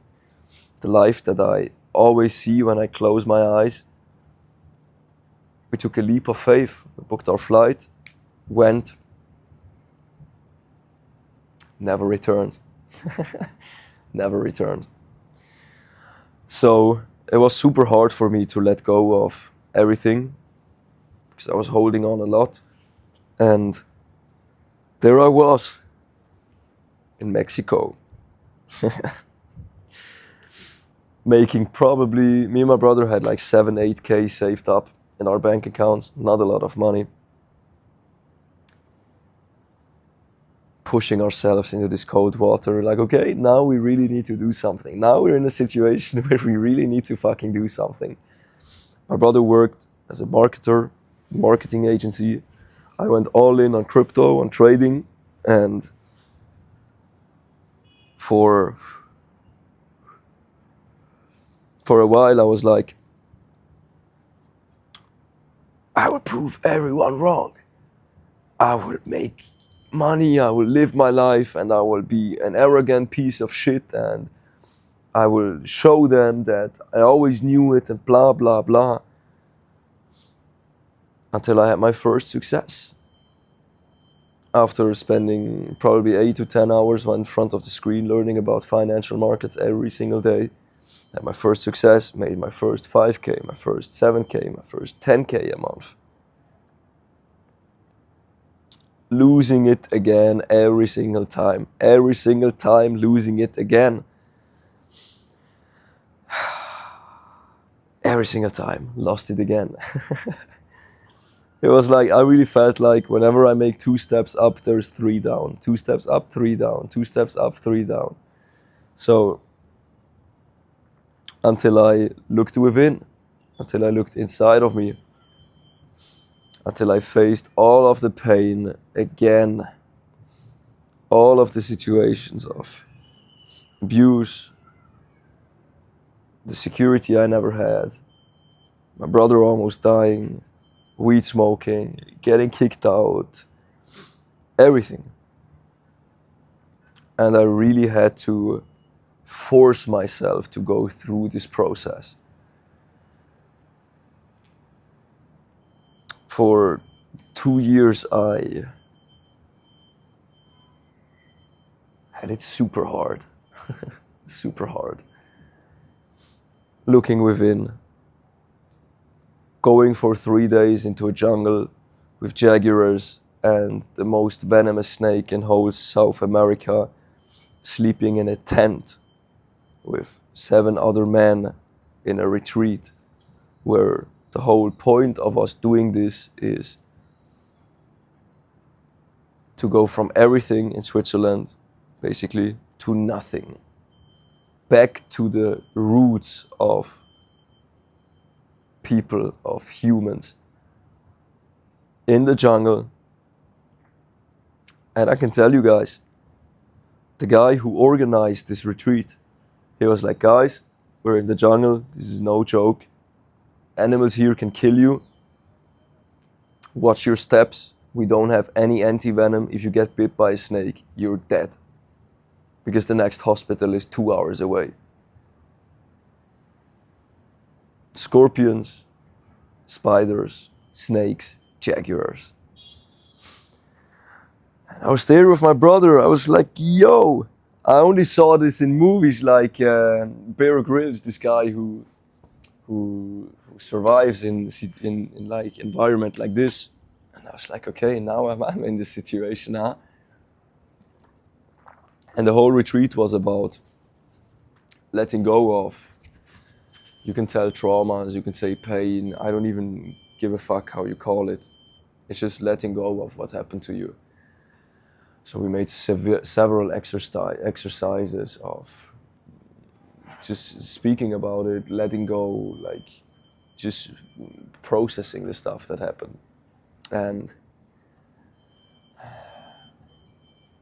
the life that I always see when I close my eyes, we took a leap of faith. We booked our flight, went, never returned. Never returned. So it was super hard for me to let go of everything, because I was holding on a lot. And there I was in Mexico, making probably, me and my brother had like 7-8K saved up in our bank accounts, not a lot of money. Pushing ourselves into this cold water, like, okay, now we really need to do something. Now we're in a situation where we really need to fucking do something. My brother worked as a marketer, marketing agency. I went all in on crypto, on trading, and for a while I was like, I will prove everyone wrong. I will make money, I will live my life, and I will be an arrogant piece of shit, and I will show them that I always knew it, and blah, blah, blah. Until I had my first success. After spending probably 8 to 10 hours in front of the screen learning about financial markets every single day, had my first success, made my first 5K, my first 7K, my first 10K a month. Losing it again every single time losing it again. Every single time, lost it again. It was like, I really felt like whenever I make 2 steps up, there's 3 down. 2 steps up, 3 down. 2 steps up, 3 down. So, until I looked within, until I looked inside of me, until I faced all of the pain again, all of the situations of abuse, the security I never had, my brother almost dying, weed smoking, getting kicked out, everything. And I really had to force myself to go through this process. For 2 years I had it super hard, super hard. Looking within, going for 3 days into a jungle with jaguars and the most venomous snake in whole South America, sleeping in a tent with 7 other men in a retreat, where the whole point of us doing this is to go from everything in Switzerland, basically, to nothing. Back to the roots of people, of humans, in the jungle. And I can tell you guys, the guy who organized this retreat, he was like, guys, we're in the jungle, this is no joke. Animals here can kill you. Watch your steps. We don't have any anti-venom. If you get bit by a snake, you're dead. Because the next hospital is 2 hours away. Scorpions, spiders, snakes, jaguars. And I was there with my brother. I was like, yo, I only saw this in movies like Bear Grylls, this guy who survives in like environment like this. And I was like, okay, now I'm in this situation, huh? And the whole retreat was about letting go of, you can tell traumas, you can say pain, I don't even give a fuck how you call it. It's just letting go of what happened to you. So we made several exercises of just speaking about it, letting go, like just processing the stuff that happened. And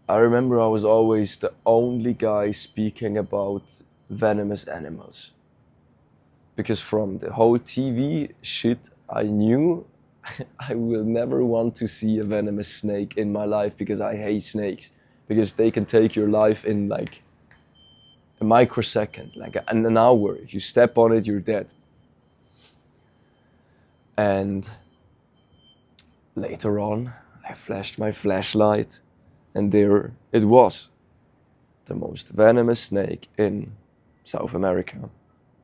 I remember I was always the only guy speaking about venomous animals. Because from the whole TV shit, I knew I will never want to see a venomous snake in my life, because I hate snakes. Because they can take your life in like a microsecond, like an hour. If you step on it, you're dead. And later on, I flashed my flashlight, and there it was. The most venomous snake in South America.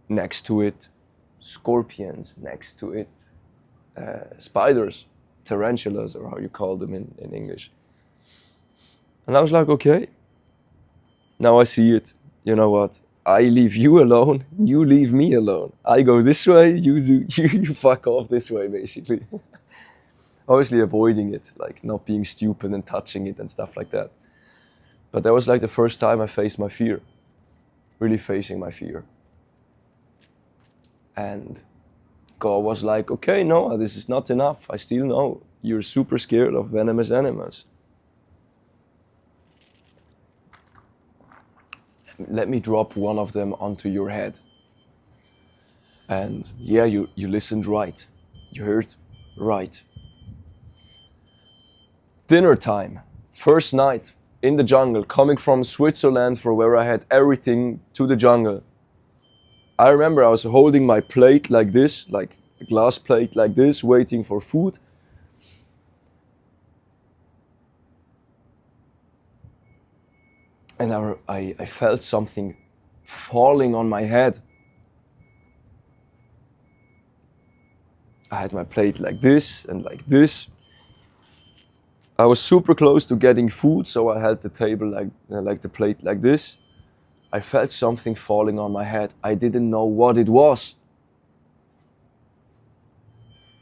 Next to it, scorpions. Next to it, spiders, tarantulas, or how you call them in English. And I was like, okay, now I see it. You know what? I leave you alone, you leave me alone. I go this way, you fuck off this way, basically. Obviously avoiding it, like not being stupid and touching it and stuff like that. But that was like the first time I faced my fear, really facing my fear. And God was like, okay, no, this is not enough. I still know you're super scared of venomous animals. Let me drop one of them onto your head. And yeah, you listened right. You heard right. Dinner time, first night in the jungle, coming from Switzerland, for where I had everything, to the jungle. I remember I was holding my plate like this, like a glass plate like this, waiting for food. And I felt something falling on my head. I had my plate like this and like this. I was super close to getting food, so I held the table like the plate like this. I felt something falling on my head. I didn't know what it was.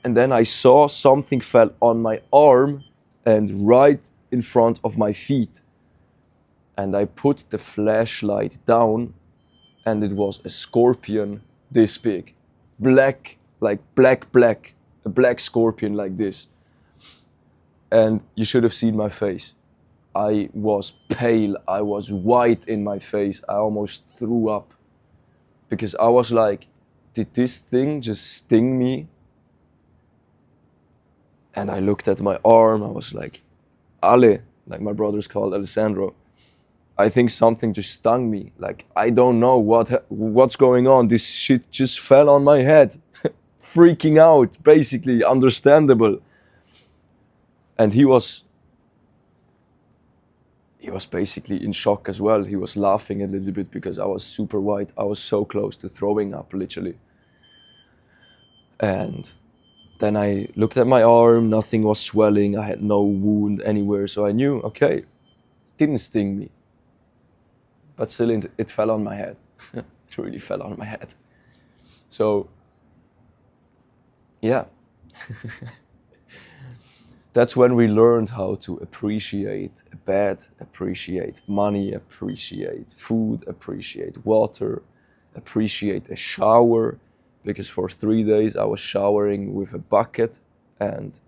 And then I saw something fell on my arm and right in front of my feet. And I put the flashlight down, and it was a scorpion this big. Black, like black, a black scorpion like this. And you should have seen my face. I was pale, I was white in my face, I almost threw up. Because I was like, did this thing just sting me? And I looked at my arm, I was like, Ale, like my brother's called Alessandro. I think something just stung me. Like, I don't know what's going on. This shit just fell on my head. Freaking out, basically, understandable. And he was basically in shock as well. He was laughing a little bit because I was super white. I was so close to throwing up, literally. And then I looked at my arm, nothing was swelling. I had no wound anywhere. So I knew, okay, didn't sting me. But still, it fell on my head. It really fell on my head. So, yeah. That's when we learned how to appreciate a bed, appreciate money, appreciate food, appreciate water, appreciate a shower. Because for 3 days I was showering with a bucket and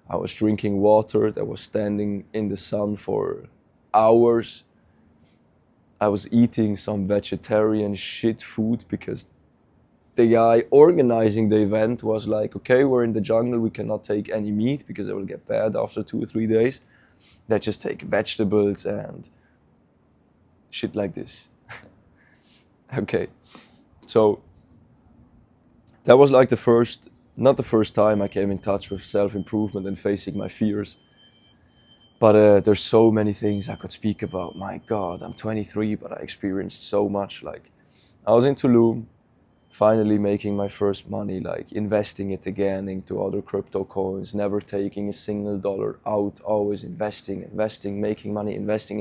I was drinking water that was standing in the sun for hours. I was eating some vegetarian shit food because the guy organizing the event was like, okay, we're in the jungle, we cannot take any meat because it will get bad after 2 or 3 days. Let's just take vegetables and shit like this. Okay, so that was like not the first time I came in touch with self-improvement and facing my fears. But there's so many things I could speak about. My God, I'm 23, but I experienced so much. Like, I was in Tulum, finally making my first money, like investing it again into other crypto coins, never taking a single dollar out, always investing, making money, investing,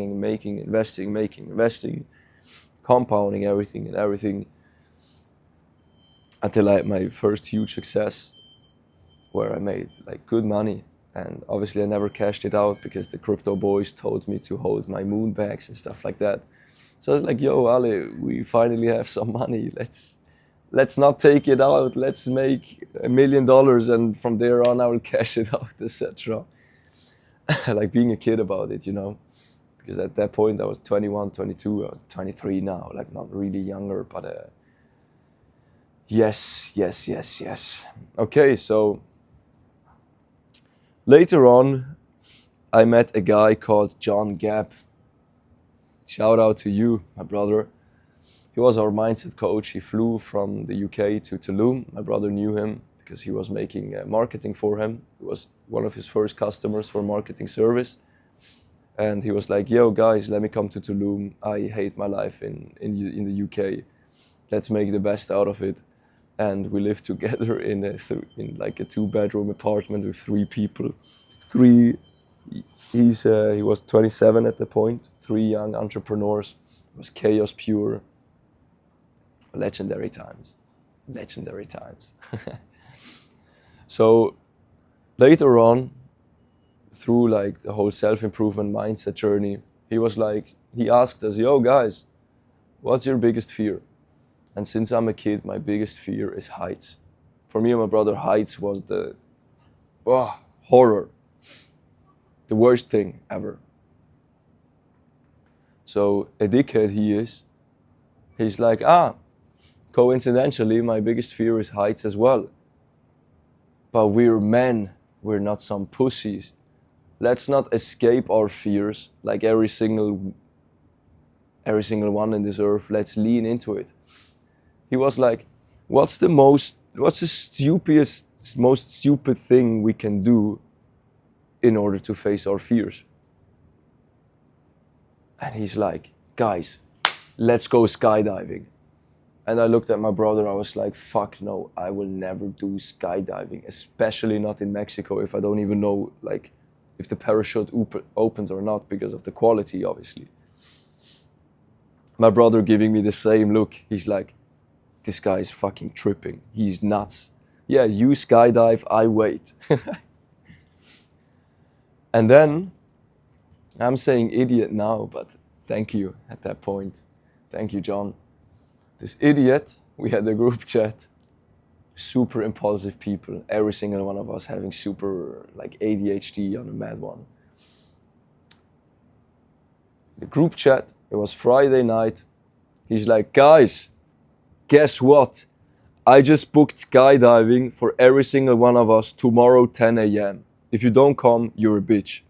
compounding everything. Until I had my first huge success where I made like good money. And obviously I never cashed it out because the crypto boys told me to hold my moon bags and stuff like that. So I was like, yo, Ale, we finally have some money. Let's not take it out. Let's make $1 million and from there on I will cash it out, etc. Like being a kid about it, you know? Because at that point I was 21, 22, I was 23 now, like not really younger, but yes. Okay, so later on, I met a guy called John Gabb. Shout out to you, my brother. He was our mindset coach. He flew from the UK to Tulum. My brother knew him because he was making marketing for him. It was one of his first customers for marketing service. And he was like, yo, guys, let me come to Tulum. I hate my life in the UK. Let's make the best out of it. and we lived together in like a 2-bedroom apartment with 3 people. He was 27 at the point. 3 young entrepreneurs. It was chaos pure. Legendary times. Legendary times. So later on, through like the whole self-improvement mindset journey, he asked us, yo guys, what's your biggest fear? And since I'm a kid, my biggest fear is heights. For me and my brother, heights was the horror. The worst thing ever. So a dickhead he is. He's like, coincidentally, my biggest fear is heights as well. But we're men, we're not some pussies. Let's not escape our fears like every single one in this earth. Let's lean into it. He was like, what's the most stupid thing we can do in order to face our fears? And he's like, guys, let's go skydiving. And I looked at my brother, I was like, fuck no, I will never do skydiving, especially not in Mexico if I don't even know like if the parachute opens or not because of the quality, obviously. My brother giving me the same look. He's like, this guy is fucking tripping. He's nuts. Yeah, you skydive, I wait. And then, I'm saying idiot now, but thank you at that point. Thank you, John. This idiot, we had a group chat, super impulsive people, every single one of us having super like ADHD on a mad one. The group chat, it was Friday night. He's like, guys, guess what? I just booked skydiving for every single one of us tomorrow 10 a.m. If you don't come, you're a bitch.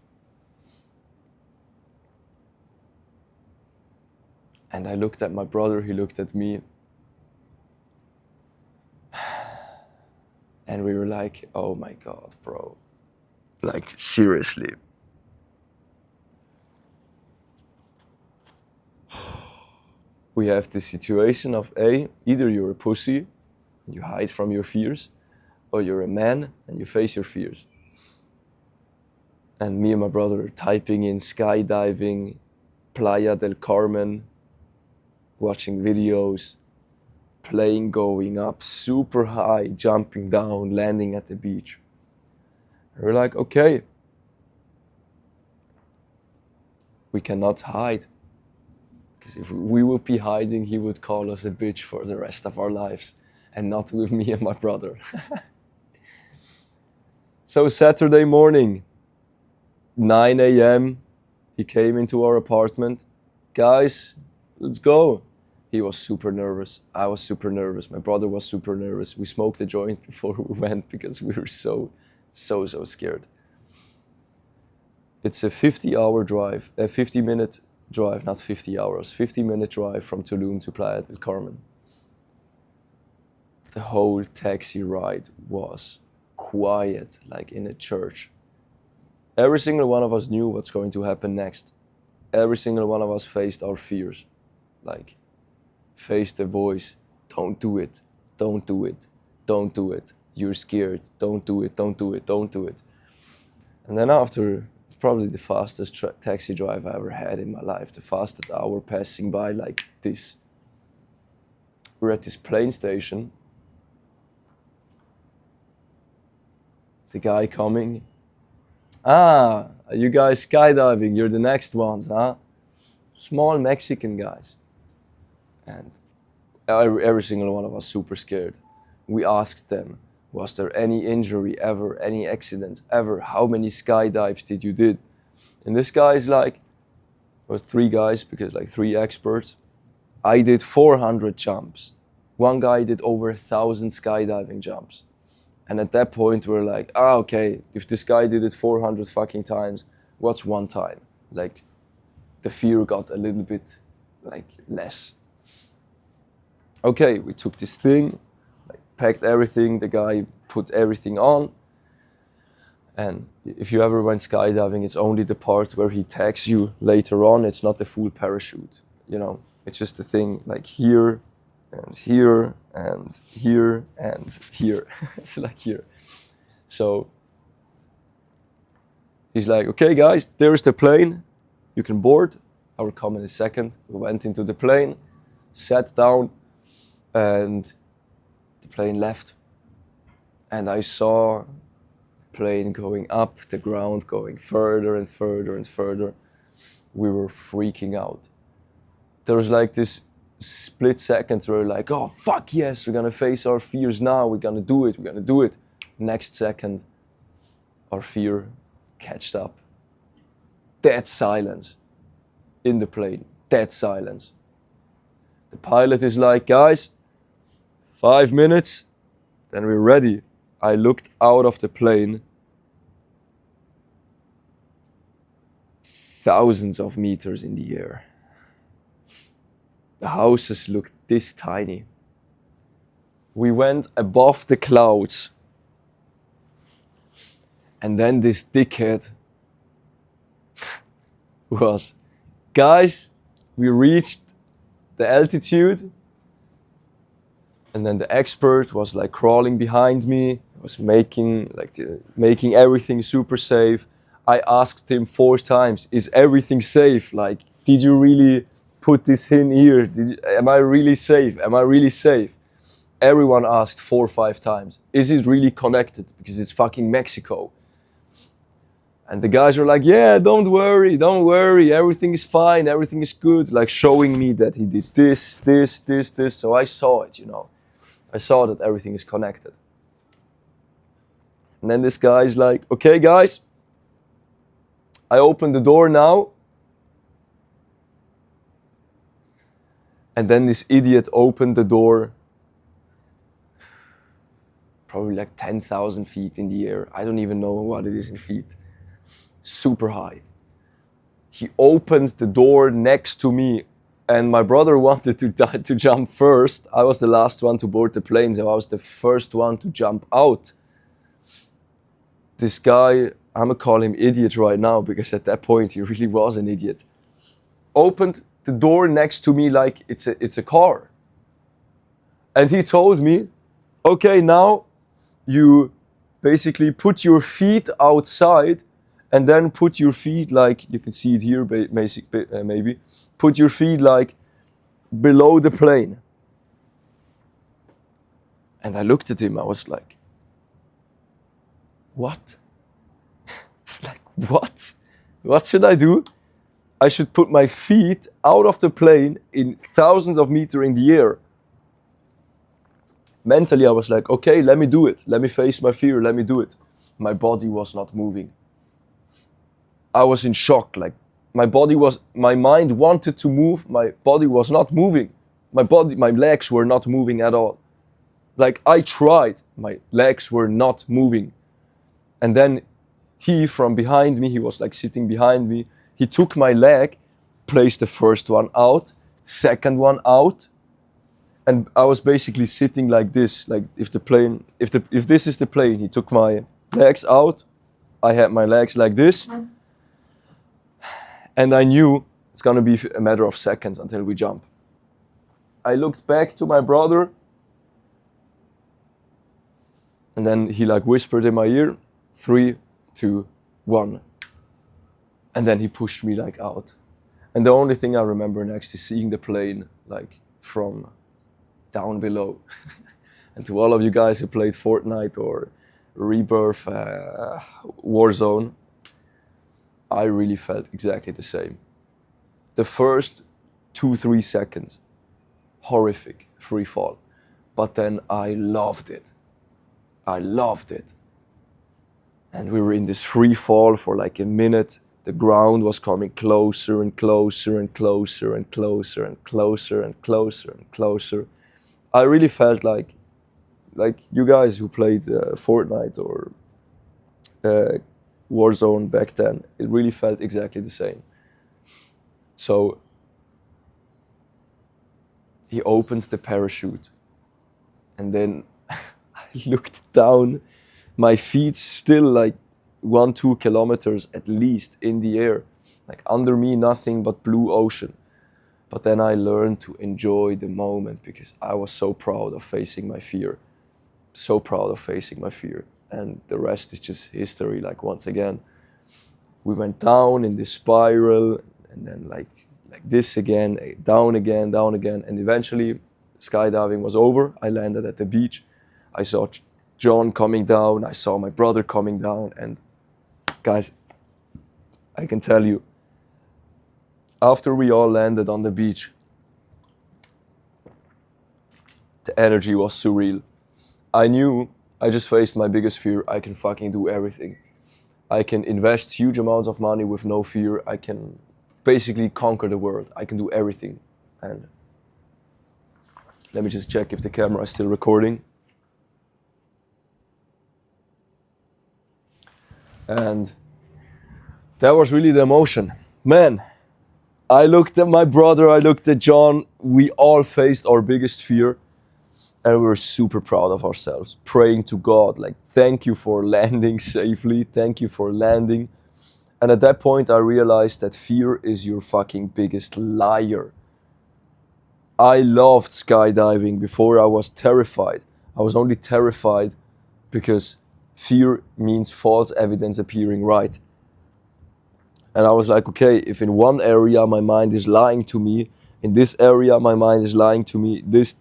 And I looked at my brother, he looked at me. And we were like, oh my God, bro. Like, seriously. We have this situation of either you're a pussy and you hide from your fears, or you're a man and you face your fears. And me and my brother are typing in skydiving, Playa del Carmen, watching videos, plane going up super high, jumping down, landing at the beach. And we're like, okay, we cannot hide. Because if we would be hiding, he would call us a bitch for the rest of our lives, and not with me and my brother. So Saturday morning, 9 a.m., he came into our apartment. Guys, let's go. He was super nervous. I was super nervous. My brother was super nervous. We smoked a joint before we went because we were so scared. It's a 50-hour drive, a 50-minute drive, not 50 hours, 50-minute drive from Tulum to Playa del Carmen. The whole taxi ride was quiet, like in a church. Every single one of us knew what's going to happen next. Every single one of us faced our fears. Like, faced the voice, don't do it, don't do it, don't do it. You're scared, don't do it, don't do it, don't do it. And then after, probably the fastest taxi drive I ever had in my life, the fastest hour passing by like this. We're at this plane station. The guy coming, you guys skydiving, you're the next ones, huh? Small Mexican guys. And every single one of us super scared. We asked them, was there any injury ever, any accidents ever? How many skydives did you did? And this guy's like, or 3 guys, because like 3 experts. I did 400 jumps. One guy did over 1,000 skydiving jumps. And at that point we're like, okay, if this guy did it 400 fucking times, what's one time? Like, the fear got a little bit like less. Okay, we took this thing, like packed everything, the guy put everything on. And if you ever went skydiving, it's only the part where he tags you later on. It's not the full parachute, you know. It's just the thing like here, and here and here and here. It's like here. So he's like, okay guys, there's the plane, you can board, I will come in a second. We went into the plane, sat down, and the plane left. And I saw the plane going up, the ground going further and further and further. We were freaking out. There was like this split second where we're like, oh fuck yes, we're gonna face our fears now, we're gonna do it, we're gonna do it. Next second, our fear catched up. Dead silence in the plane, dead silence. The pilot is like, guys, 5 minutes, then we're ready. I looked out of the plane, thousands of meters in the air. The houses looked this tiny. We went above the clouds. And then this dickhead was, guys, we reached the altitude. And then the expert was like crawling behind me, was making everything super safe. I asked him 4 times, is everything safe? Like, did you really put this in here? Am I really safe? Am I really safe? Everyone asked 4 or 5 times, is it really connected? Because it's fucking Mexico. And the guys were like, yeah, don't worry, everything is fine, everything is good. Like showing me that he did this. So I saw it, you know. I saw that everything is connected. And then this guy is like, okay guys, I open the door now. And then this idiot opened the door, probably like 10,000 feet in the air. I don't even know what it is in feet. Super high. He opened the door next to me, and my brother wanted to jump first. I was the last one to board the plane, so I was the first one to jump out. This guy, I'm gonna call him idiot right now, because at that point he really was an idiot. Opened the door next to me like it's a car. And he told me, okay, now you basically put your feet outside and then put your feet like, you can see it here maybe, put your feet like below the plane. And I looked at him, I was like, what? It's like, what? What should I do? I should put my feet out of the plane in thousands of meters in the air. Mentally, I was like, okay, let me do it. Let me face my fear, let me do it. My body was not moving. I was in shock, like my mind wanted to move, my body was not moving. My legs were not moving at all. Like I tried, my legs were not moving. And then he from behind me, he was like sitting behind me, he took my leg, placed the first one out, second one out, and I was basically sitting like this, like if this is the plane, he took my legs out, I had my legs like this, and I knew it's gonna be a matter of seconds until we jump. I looked back to my brother, and then he like whispered in my ear, 3, 2, 1. And then he pushed me like out. And the only thing I remember next is seeing the plane like from down below. And to all of you guys who played Fortnite or Rebirth, Warzone, I really felt exactly the same. The first 2-3 seconds, horrific, free fall. But then I loved it. I loved it. And we were in this free fall for like a minute. The ground was coming closer and closer and closer and closer and closer and closer and closer. I really felt like you guys who played Fortnite or Warzone back then, it really felt exactly the same. So he opened the parachute, and then I looked down, my feet still like 1-2 kilometers at least in the air, like under me nothing but blue ocean. But then I learned to enjoy the moment because I was so proud of facing my fear. So proud of facing my fear. And the rest is just history. Like, once again, we went down in this spiral, and then like this again, down again, down again. And eventually skydiving was over. I landed at the beach. I saw John coming down. I saw my brother coming down. And guys, I can tell you, after we all landed on the beach, the energy was surreal. I knew I just faced my biggest fear. I can fucking do everything. I can invest huge amounts of money with no fear. I can basically conquer the world. I can do everything. And let me just check if the camera is still recording. And that was really the emotion. Man, I looked at my brother, I looked at John. We all faced our biggest fear. And we were super proud of ourselves, praying to God, like, thank you for landing safely, thank you for landing. And at that point, I realized that fear is your fucking biggest liar. I loved skydiving before I was terrified. I was only terrified because fear means false evidence appearing right. And I was like, okay, if in one area my mind is lying to me, in this area my mind is lying to me, this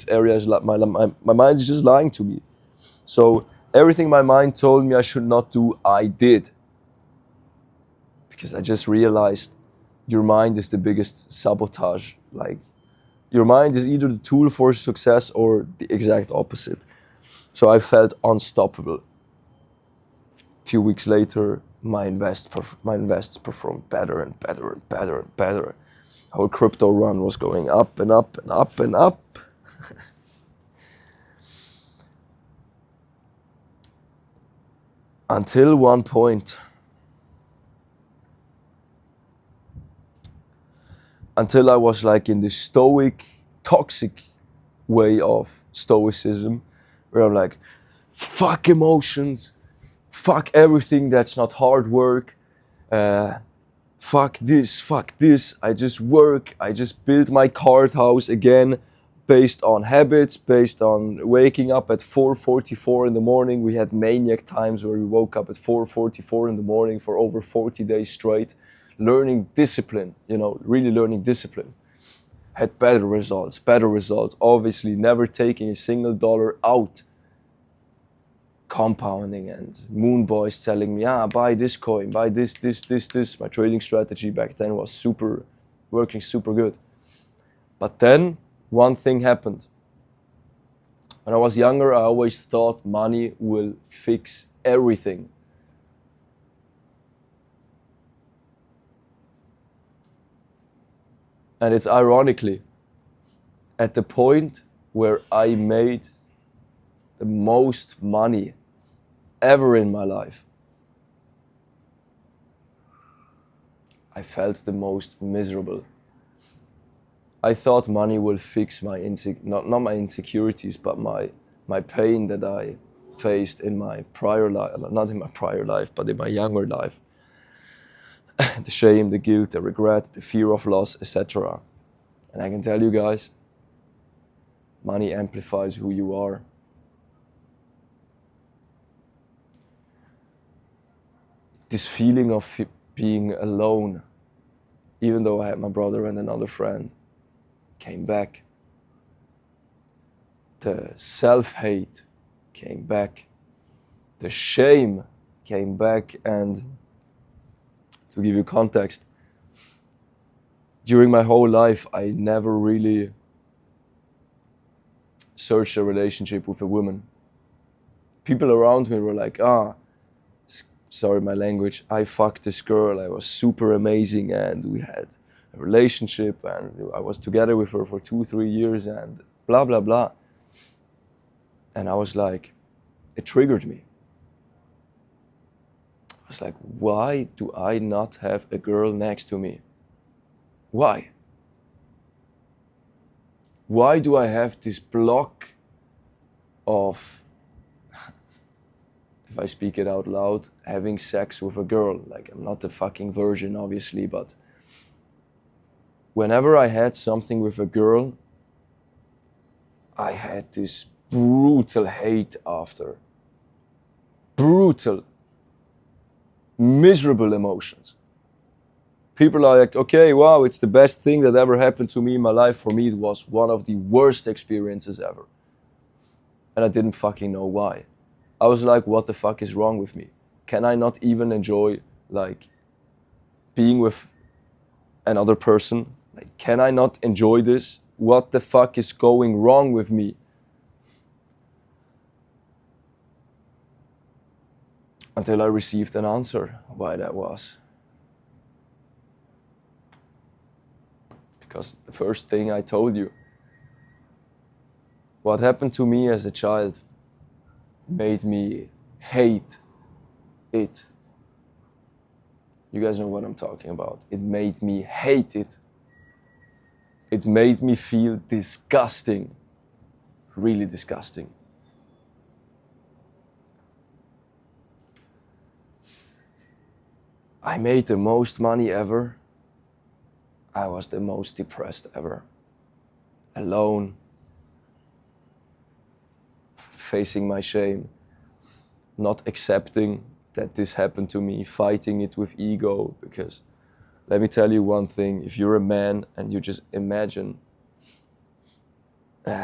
area is my mind is just lying to me. So everything my mind told me I should not do, I did. Because I just realized your mind is the biggest sabotage. Like, your mind is either the tool for success or the exact opposite. So I felt unstoppable. A few weeks later, my invests performed better and better and better and better. Our crypto run was going up and up and up and up. Until one point. Until I was like in this stoic, toxic way of stoicism, where I'm like, fuck emotions, fuck everything that's not hard work, fuck this, I just work, I just build my card house again, based on habits, based on waking up at 4:44 in the morning. We had maniac times where we woke up at 4:44 in the morning for over 40 days straight, learning discipline, really learning discipline. Had better results, obviously never taking a single dollar out. Compounding, and moon boys telling me, buy this coin, buy this. My trading strategy back then was working super good. But then one thing happened. When I was younger, I always thought money will fix everything. And it's ironically at the point where I made the most money ever in my life, I felt the most miserable. I thought money will fix my not my insecurities, but my pain that I faced in my prior life, not in my prior life, but in my younger life. The shame, the guilt, the regret, the fear of loss, etc. And I can tell you guys, money amplifies who you are. This feeling of being alone, even though I had my brother and another friend, came back. The self-hate came back. The shame came back. And to give you context, during my whole life, I never really searched a relationship with a woman. People around me were like, sorry my language, I fucked this girl, I was super amazing, and we had a relationship, and I was together with her for 2-3 years, and blah, blah, blah. And I was like, it triggered me. I was like, why do I not have a girl next to me? Why? Why do I have this block of, if I speak it out loud, having sex with a girl? Like, I'm not the fucking virgin, obviously, but whenever I had something with a girl, I had this brutal hate after. Brutal, miserable emotions. People are like, okay, wow, it's the best thing that ever happened to me in my life. For me, it was one of the worst experiences ever. And I didn't fucking know why. I was like, what the fuck is wrong with me? Can I not even enjoy, like, being with another person? Like, can I not enjoy this? What the fuck is going wrong with me? Until I received an answer why that was. Because the first thing I told you, what happened to me as a child made me hate it. You guys know what I'm talking about. It made me hate it. It made me feel disgusting. Really disgusting. I made the most money ever. I was the most depressed ever. Alone. Facing my shame. Not accepting that this happened to me. Fighting it with ego. Because let me tell you one thing. If you're a man and you just imagine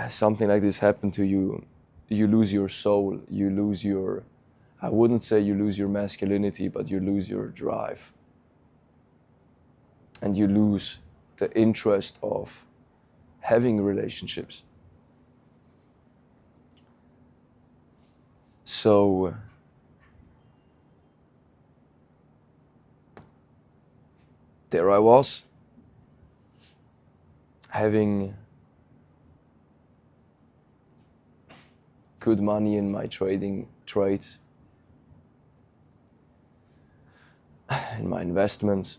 something like this happened to you, you lose your soul. You lose your... I wouldn't say you lose your masculinity, but you lose your drive. And you lose the interest of having relationships. So, there I was, having good money in my trading trades, in my investments,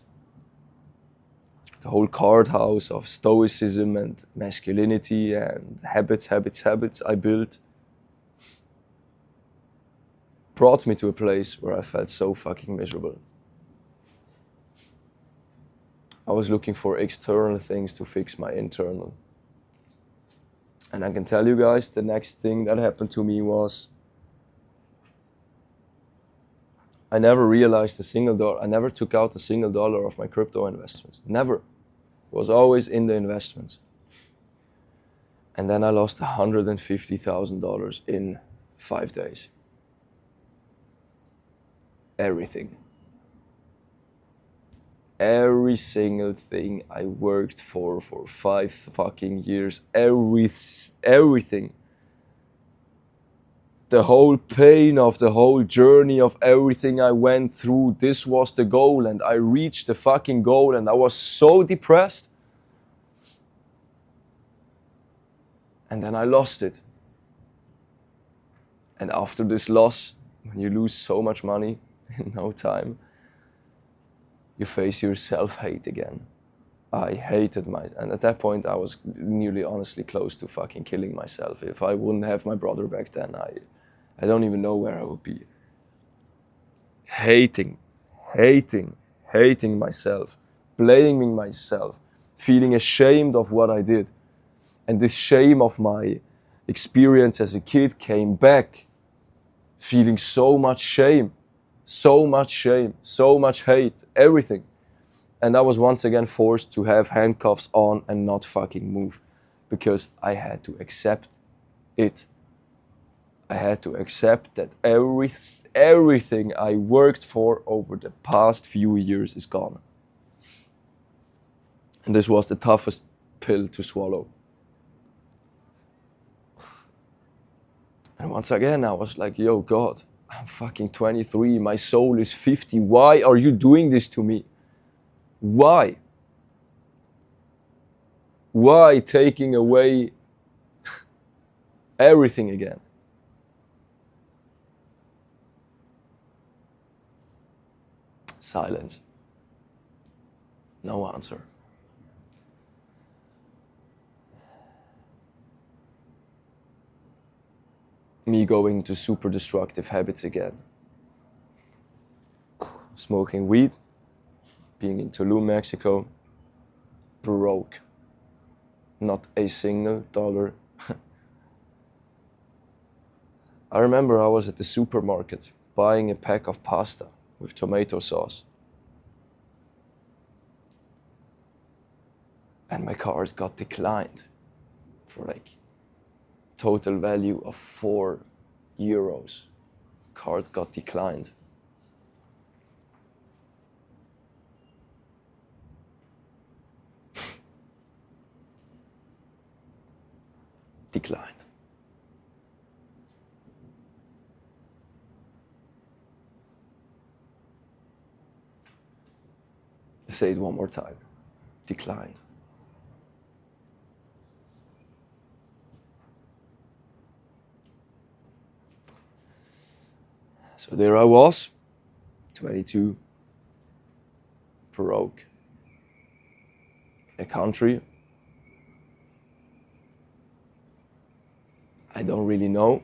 the whole card house of stoicism and masculinity and habits I built brought me to a place where I felt so fucking miserable. I was looking for external things to fix my internal. And I can tell you guys, the next thing that happened to me was I never realized a single dollar. I never took out a single dollar of my crypto investments. Never. It was always in the investments. And then I lost $150,000 in 5 days. Everything. Every single thing I worked for 5 fucking years. Everything. The whole pain of the whole journey of everything I went through, this was the goal, and I reached the fucking goal, and I was so depressed. And then I lost it. And after this loss, when you lose so much money in no time, you face your self-hate again. I hated and at that point I was nearly honestly close to fucking killing myself. If I wouldn't have my brother back then, I don't even know where I would be. Hating myself, blaming myself, feeling ashamed of what I did. And this shame of my experience as a kid came back, feeling so much shame, so much hate, everything. And I was once again forced to have handcuffs on and not fucking move, because I had to accept it. I had to accept that everything I worked for over the past few years is gone. And this was the toughest pill to swallow. And once again, I was like, yo, God, I'm fucking 23, my soul is 50. Why are you doing this to me? Why? Why taking away everything again? Silence. No answer. Me going to super destructive habits again. Smoking weed, being in Tulum, Mexico, broke. Not a single dollar. I remember I was at the supermarket buying a pack of pasta with tomato sauce. And my card got declined for like total value of €4. Card got declined. Declined. Say it one more time. Declined. So there I was, 22, broke, in a country I don't really know.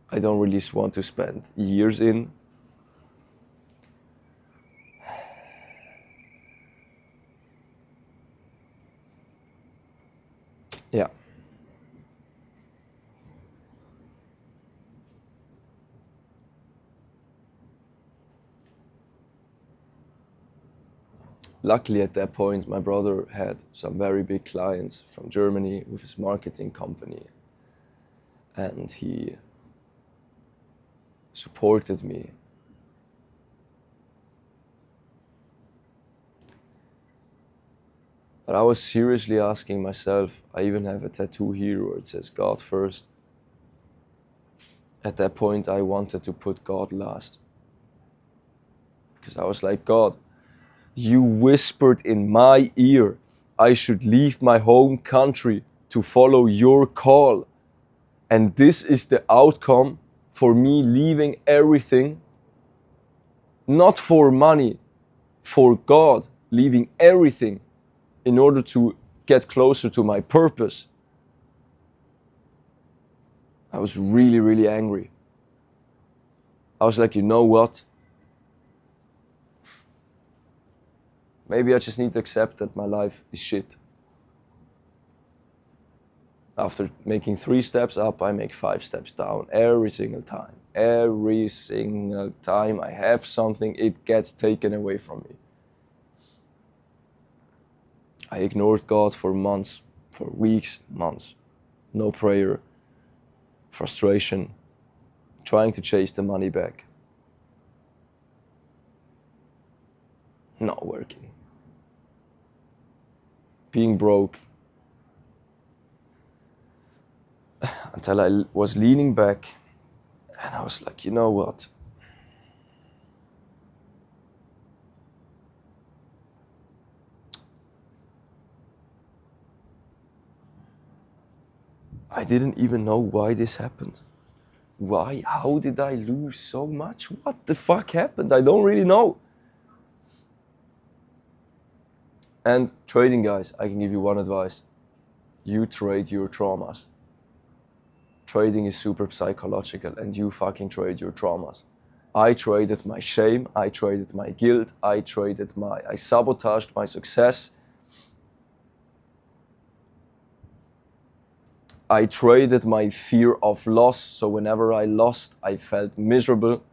I don't really want to spend years in. Yeah. Luckily at that point, my brother had some very big clients from Germany with his marketing company. And he supported me. But I was seriously asking myself, I even have a tattoo here where it says God first. At that point, I wanted to put God last. Because I was like, God, you whispered in my ear, I should leave my home country to follow your call. And this is the outcome for me leaving everything, not for money, for God, leaving everything in order to get closer to my purpose. I was really, really angry. I was like, you know what? Maybe I just need to accept that my life is shit. After making 3 steps up, I make 5 steps down every single time. Every single time I have something, it gets taken away from me. I ignored God for months, for weeks, months. No prayer, frustration, trying to chase the money back. Not working. Being broke. Until I was leaning back and I was like, you know what? I didn't even know why this happened. Why? How did I lose so much? What the fuck happened? I don't really know. And trading, guys, I can give you one advice. You trade your traumas. Trading is super psychological and you fucking trade your traumas. I traded my shame, I traded my guilt, I sabotaged my success. I traded my fear of loss, so whenever I lost, I felt miserable.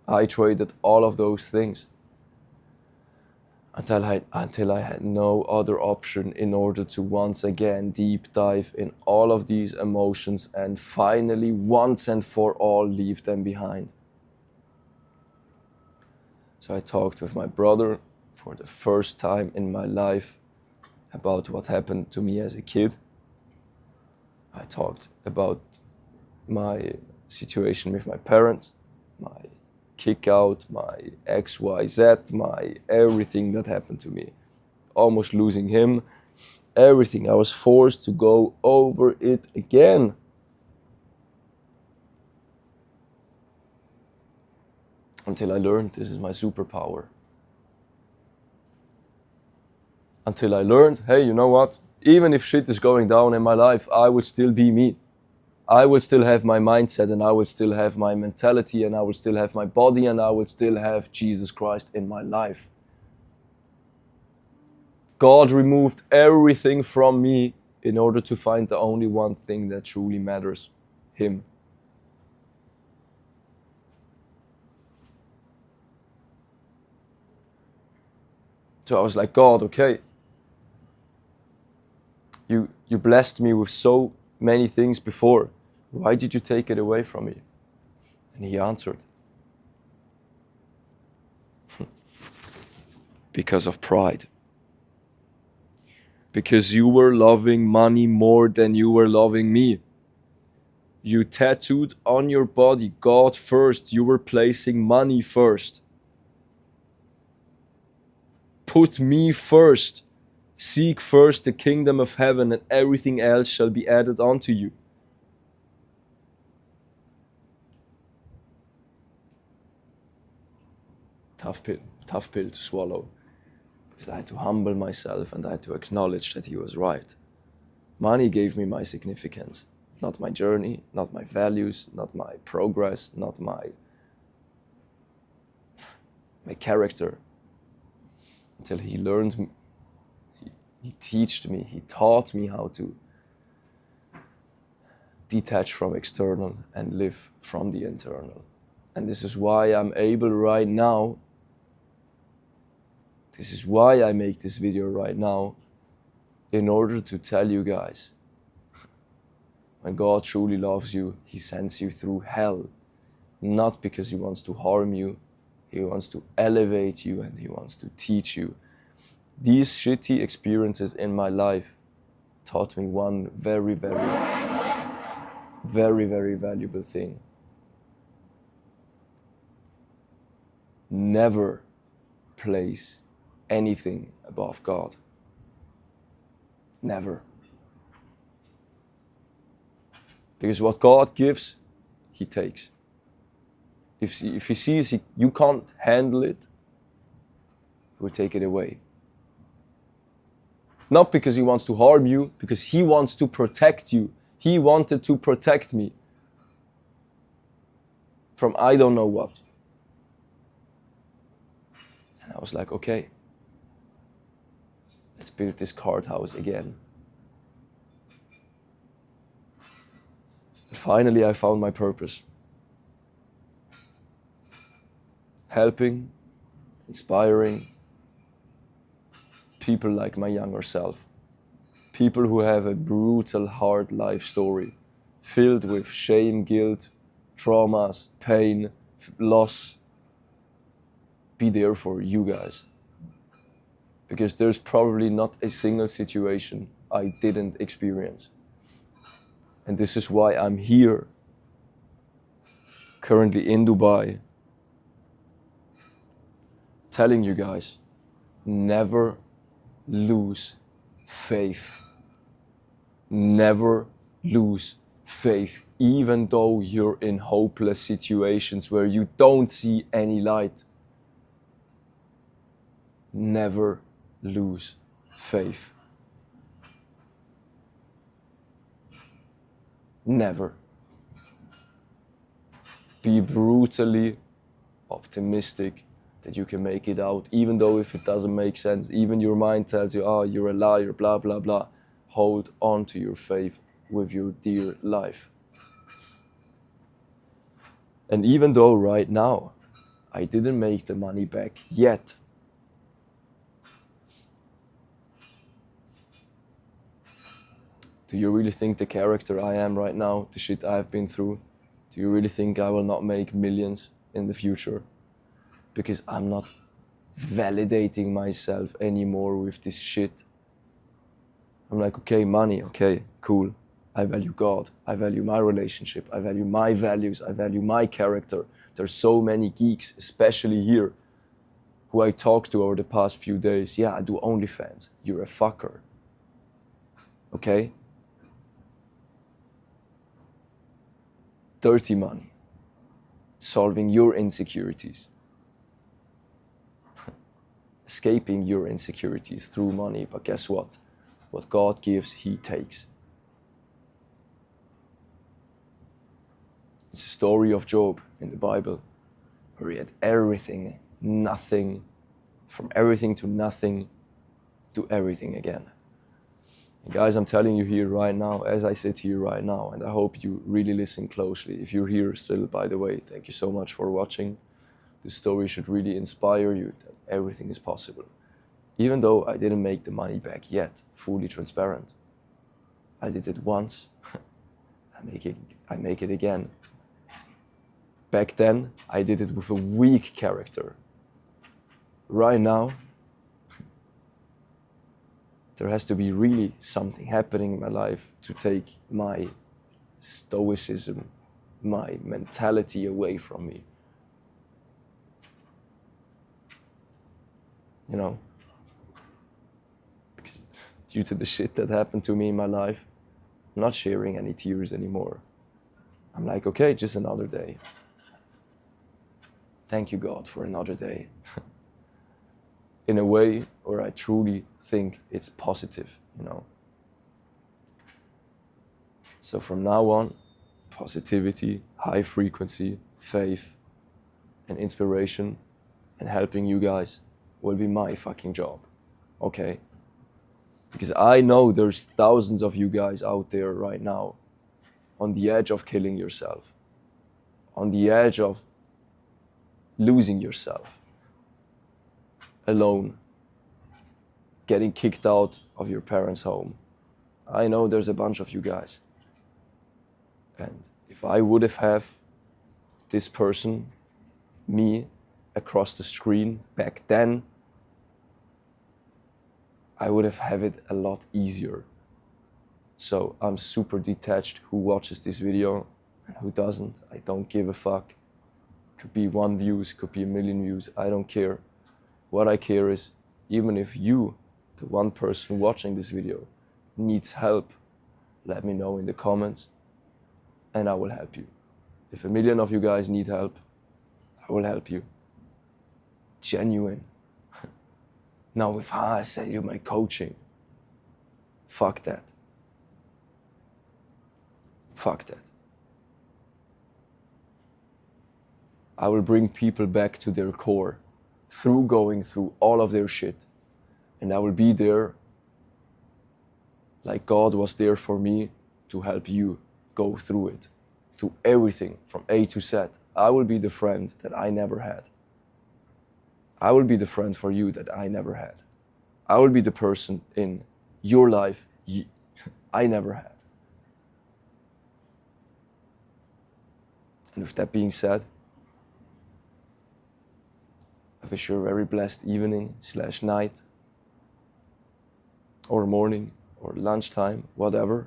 I traded all of those things until I had no other option in order to once again deep dive in all of these emotions and finally once and for all leave them behind. So I talked with my brother for the first time in my life about what happened to me as a kid. I talked about my situation with my parents, my kick out, my XYZ, my everything that happened to me. Almost losing him, everything. I was forced to go over it again. Until I learned this is my superpower. Until I learned, hey, you know what? Even if shit is going down in my life, I will still be me. I will still have my mindset and I will still have my mentality and I will still have my body and I will still have Jesus Christ in my life. God removed everything from me in order to find the only one thing that truly matters, Him. So I was like, God, okay, you blessed me with so many things before. Why did you take it away from me? And He answered, because of pride. Because you were loving money more than you were loving me. You tattooed on your body God first. You were placing money first. Put me first. Seek first the kingdom of heaven, and everything else shall be added unto you. Tough pill to swallow. Because I had to humble myself and I had to acknowledge that He was right. Money gave me my significance, not my journey, not my values, not my progress, not my character. Until He learned, He taught me how to detach from external and live from the internal. And this is why I'm able right now, this is why I make this video right now, in order to tell you guys, when God truly loves you, He sends you through hell, not because He wants to harm you, He wants to elevate you and He wants to teach you. These shitty experiences in my life taught me one very, very, very, very valuable thing. Never place anything above God. Never. Because what God gives, He takes. If He sees you can't handle it, He will take it away. Not because He wants to harm you, because He wants to protect you. He wanted to protect me from I don't know what. And I was like, okay, let's build this card house again. And finally, I found my purpose. Helping, inspiring people like my younger self. People who have a brutal, hard life story, filled with shame, guilt, traumas, pain, loss. Be there for you guys. Because there's probably not a single situation I didn't experience. And this is why I'm here, currently in Dubai, telling you guys, never lose faith. Never lose faith, even though you're in hopeless situations where you don't see any light. Never lose faith. Never. Be brutally optimistic that you can make it out, even though if it doesn't make sense, even your mind tells you, oh, you're a liar, blah, blah, blah. Hold on to your faith with your dear life. And even though right now I didn't make the money back yet, do you really think the character I am right now, the shit I've been through, do you really think I will not make millions in the future? Because I'm not validating myself anymore with this shit. I'm like, okay, money, okay, cool. I value God. I value my relationship. I value my values. I value my character. There's so many geeks, especially here, who I talked to over the past few days. Yeah, I do OnlyFans. You're a fucker. Okay? Dirty money. Solving your insecurities. Escaping your insecurities through money. But guess what? What God gives, He takes. It's a story of Job in the Bible, where he had everything, nothing, from everything to nothing, do everything again. And guys, I'm telling you here right now, as I sit here right now, and I hope you really listen closely. If you're here still, by the way, thank you so much for watching. This story should really inspire you that everything is possible. Even though I didn't make the money back yet, fully transparent. I did it once, I make it again. Back then, I did it with a weak character. Right now, there has to be really something happening in my life to take my stoicism, my mentality away from me. You know, because due to the shit that happened to me in my life, I'm not sharing any tears anymore. I'm like, okay, just another day. Thank you, God, for another day. In a way where I truly think it's positive, you know. So from now on, positivity, high frequency, faith, and inspiration, and helping you guys will be my fucking job, okay? Because I know there's thousands of you guys out there right now on the edge of killing yourself, on the edge of losing yourself, alone, getting kicked out of your parents' home. I know there's a bunch of you guys. And if I would have this person, me, across the screen back then, I would have it a lot easier. So I'm super detached who watches this video and who doesn't. I don't give a fuck. Could be 1 view, could be 1 million views, I don't care. What I care is, even if you, the one person watching this video, needs help, let me know in the comments and I will help you. If 1 million of you guys need help, I will help you. Genuine. Now if I sell you my coaching, fuck that. Fuck that. I will bring people back to their core through going through all of their shit. And I will be there like God was there for me to help you go through it, through everything from A to Z. I will be the friend that I never had. I will be the friend for you that I never had. I will be the person in your life I never had. And with that being said, I wish you a very blessed evening / night, or morning, or lunchtime, whatever.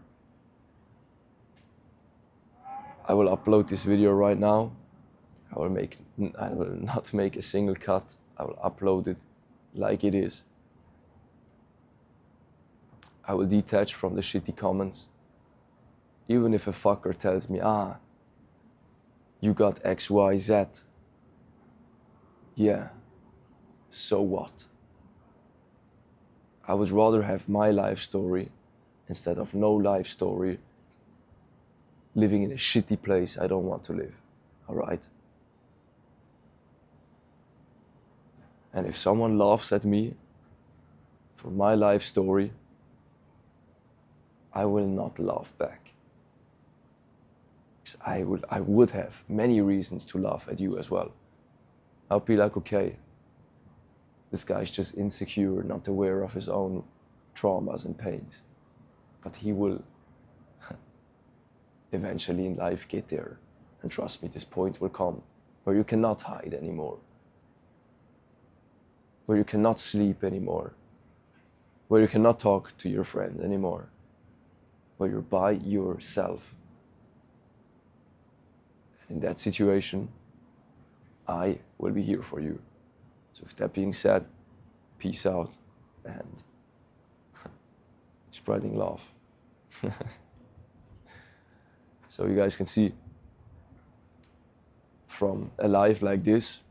I will upload this video right now. I will not make a single cut. I will upload it like it is. I will detach from the shitty comments. Even if a fucker tells me, you got X, Y, Z. Yeah, so what? I would rather have my life story instead of no life story, living in a shitty place I don't want to live, all right? And if someone laughs at me for my life story, I will not laugh back. Because I would have many reasons to laugh at you as well. I'll be like, okay, this guy's just insecure, not aware of his own traumas and pains. But he will eventually in life get there. And trust me, this point will come where you cannot hide anymore. Where you cannot sleep anymore. Where you cannot talk to your friends anymore. Where you're by yourself. In that situation, I will be here for you. So with that being said, peace out and spreading love. So you guys can see, from a life like this,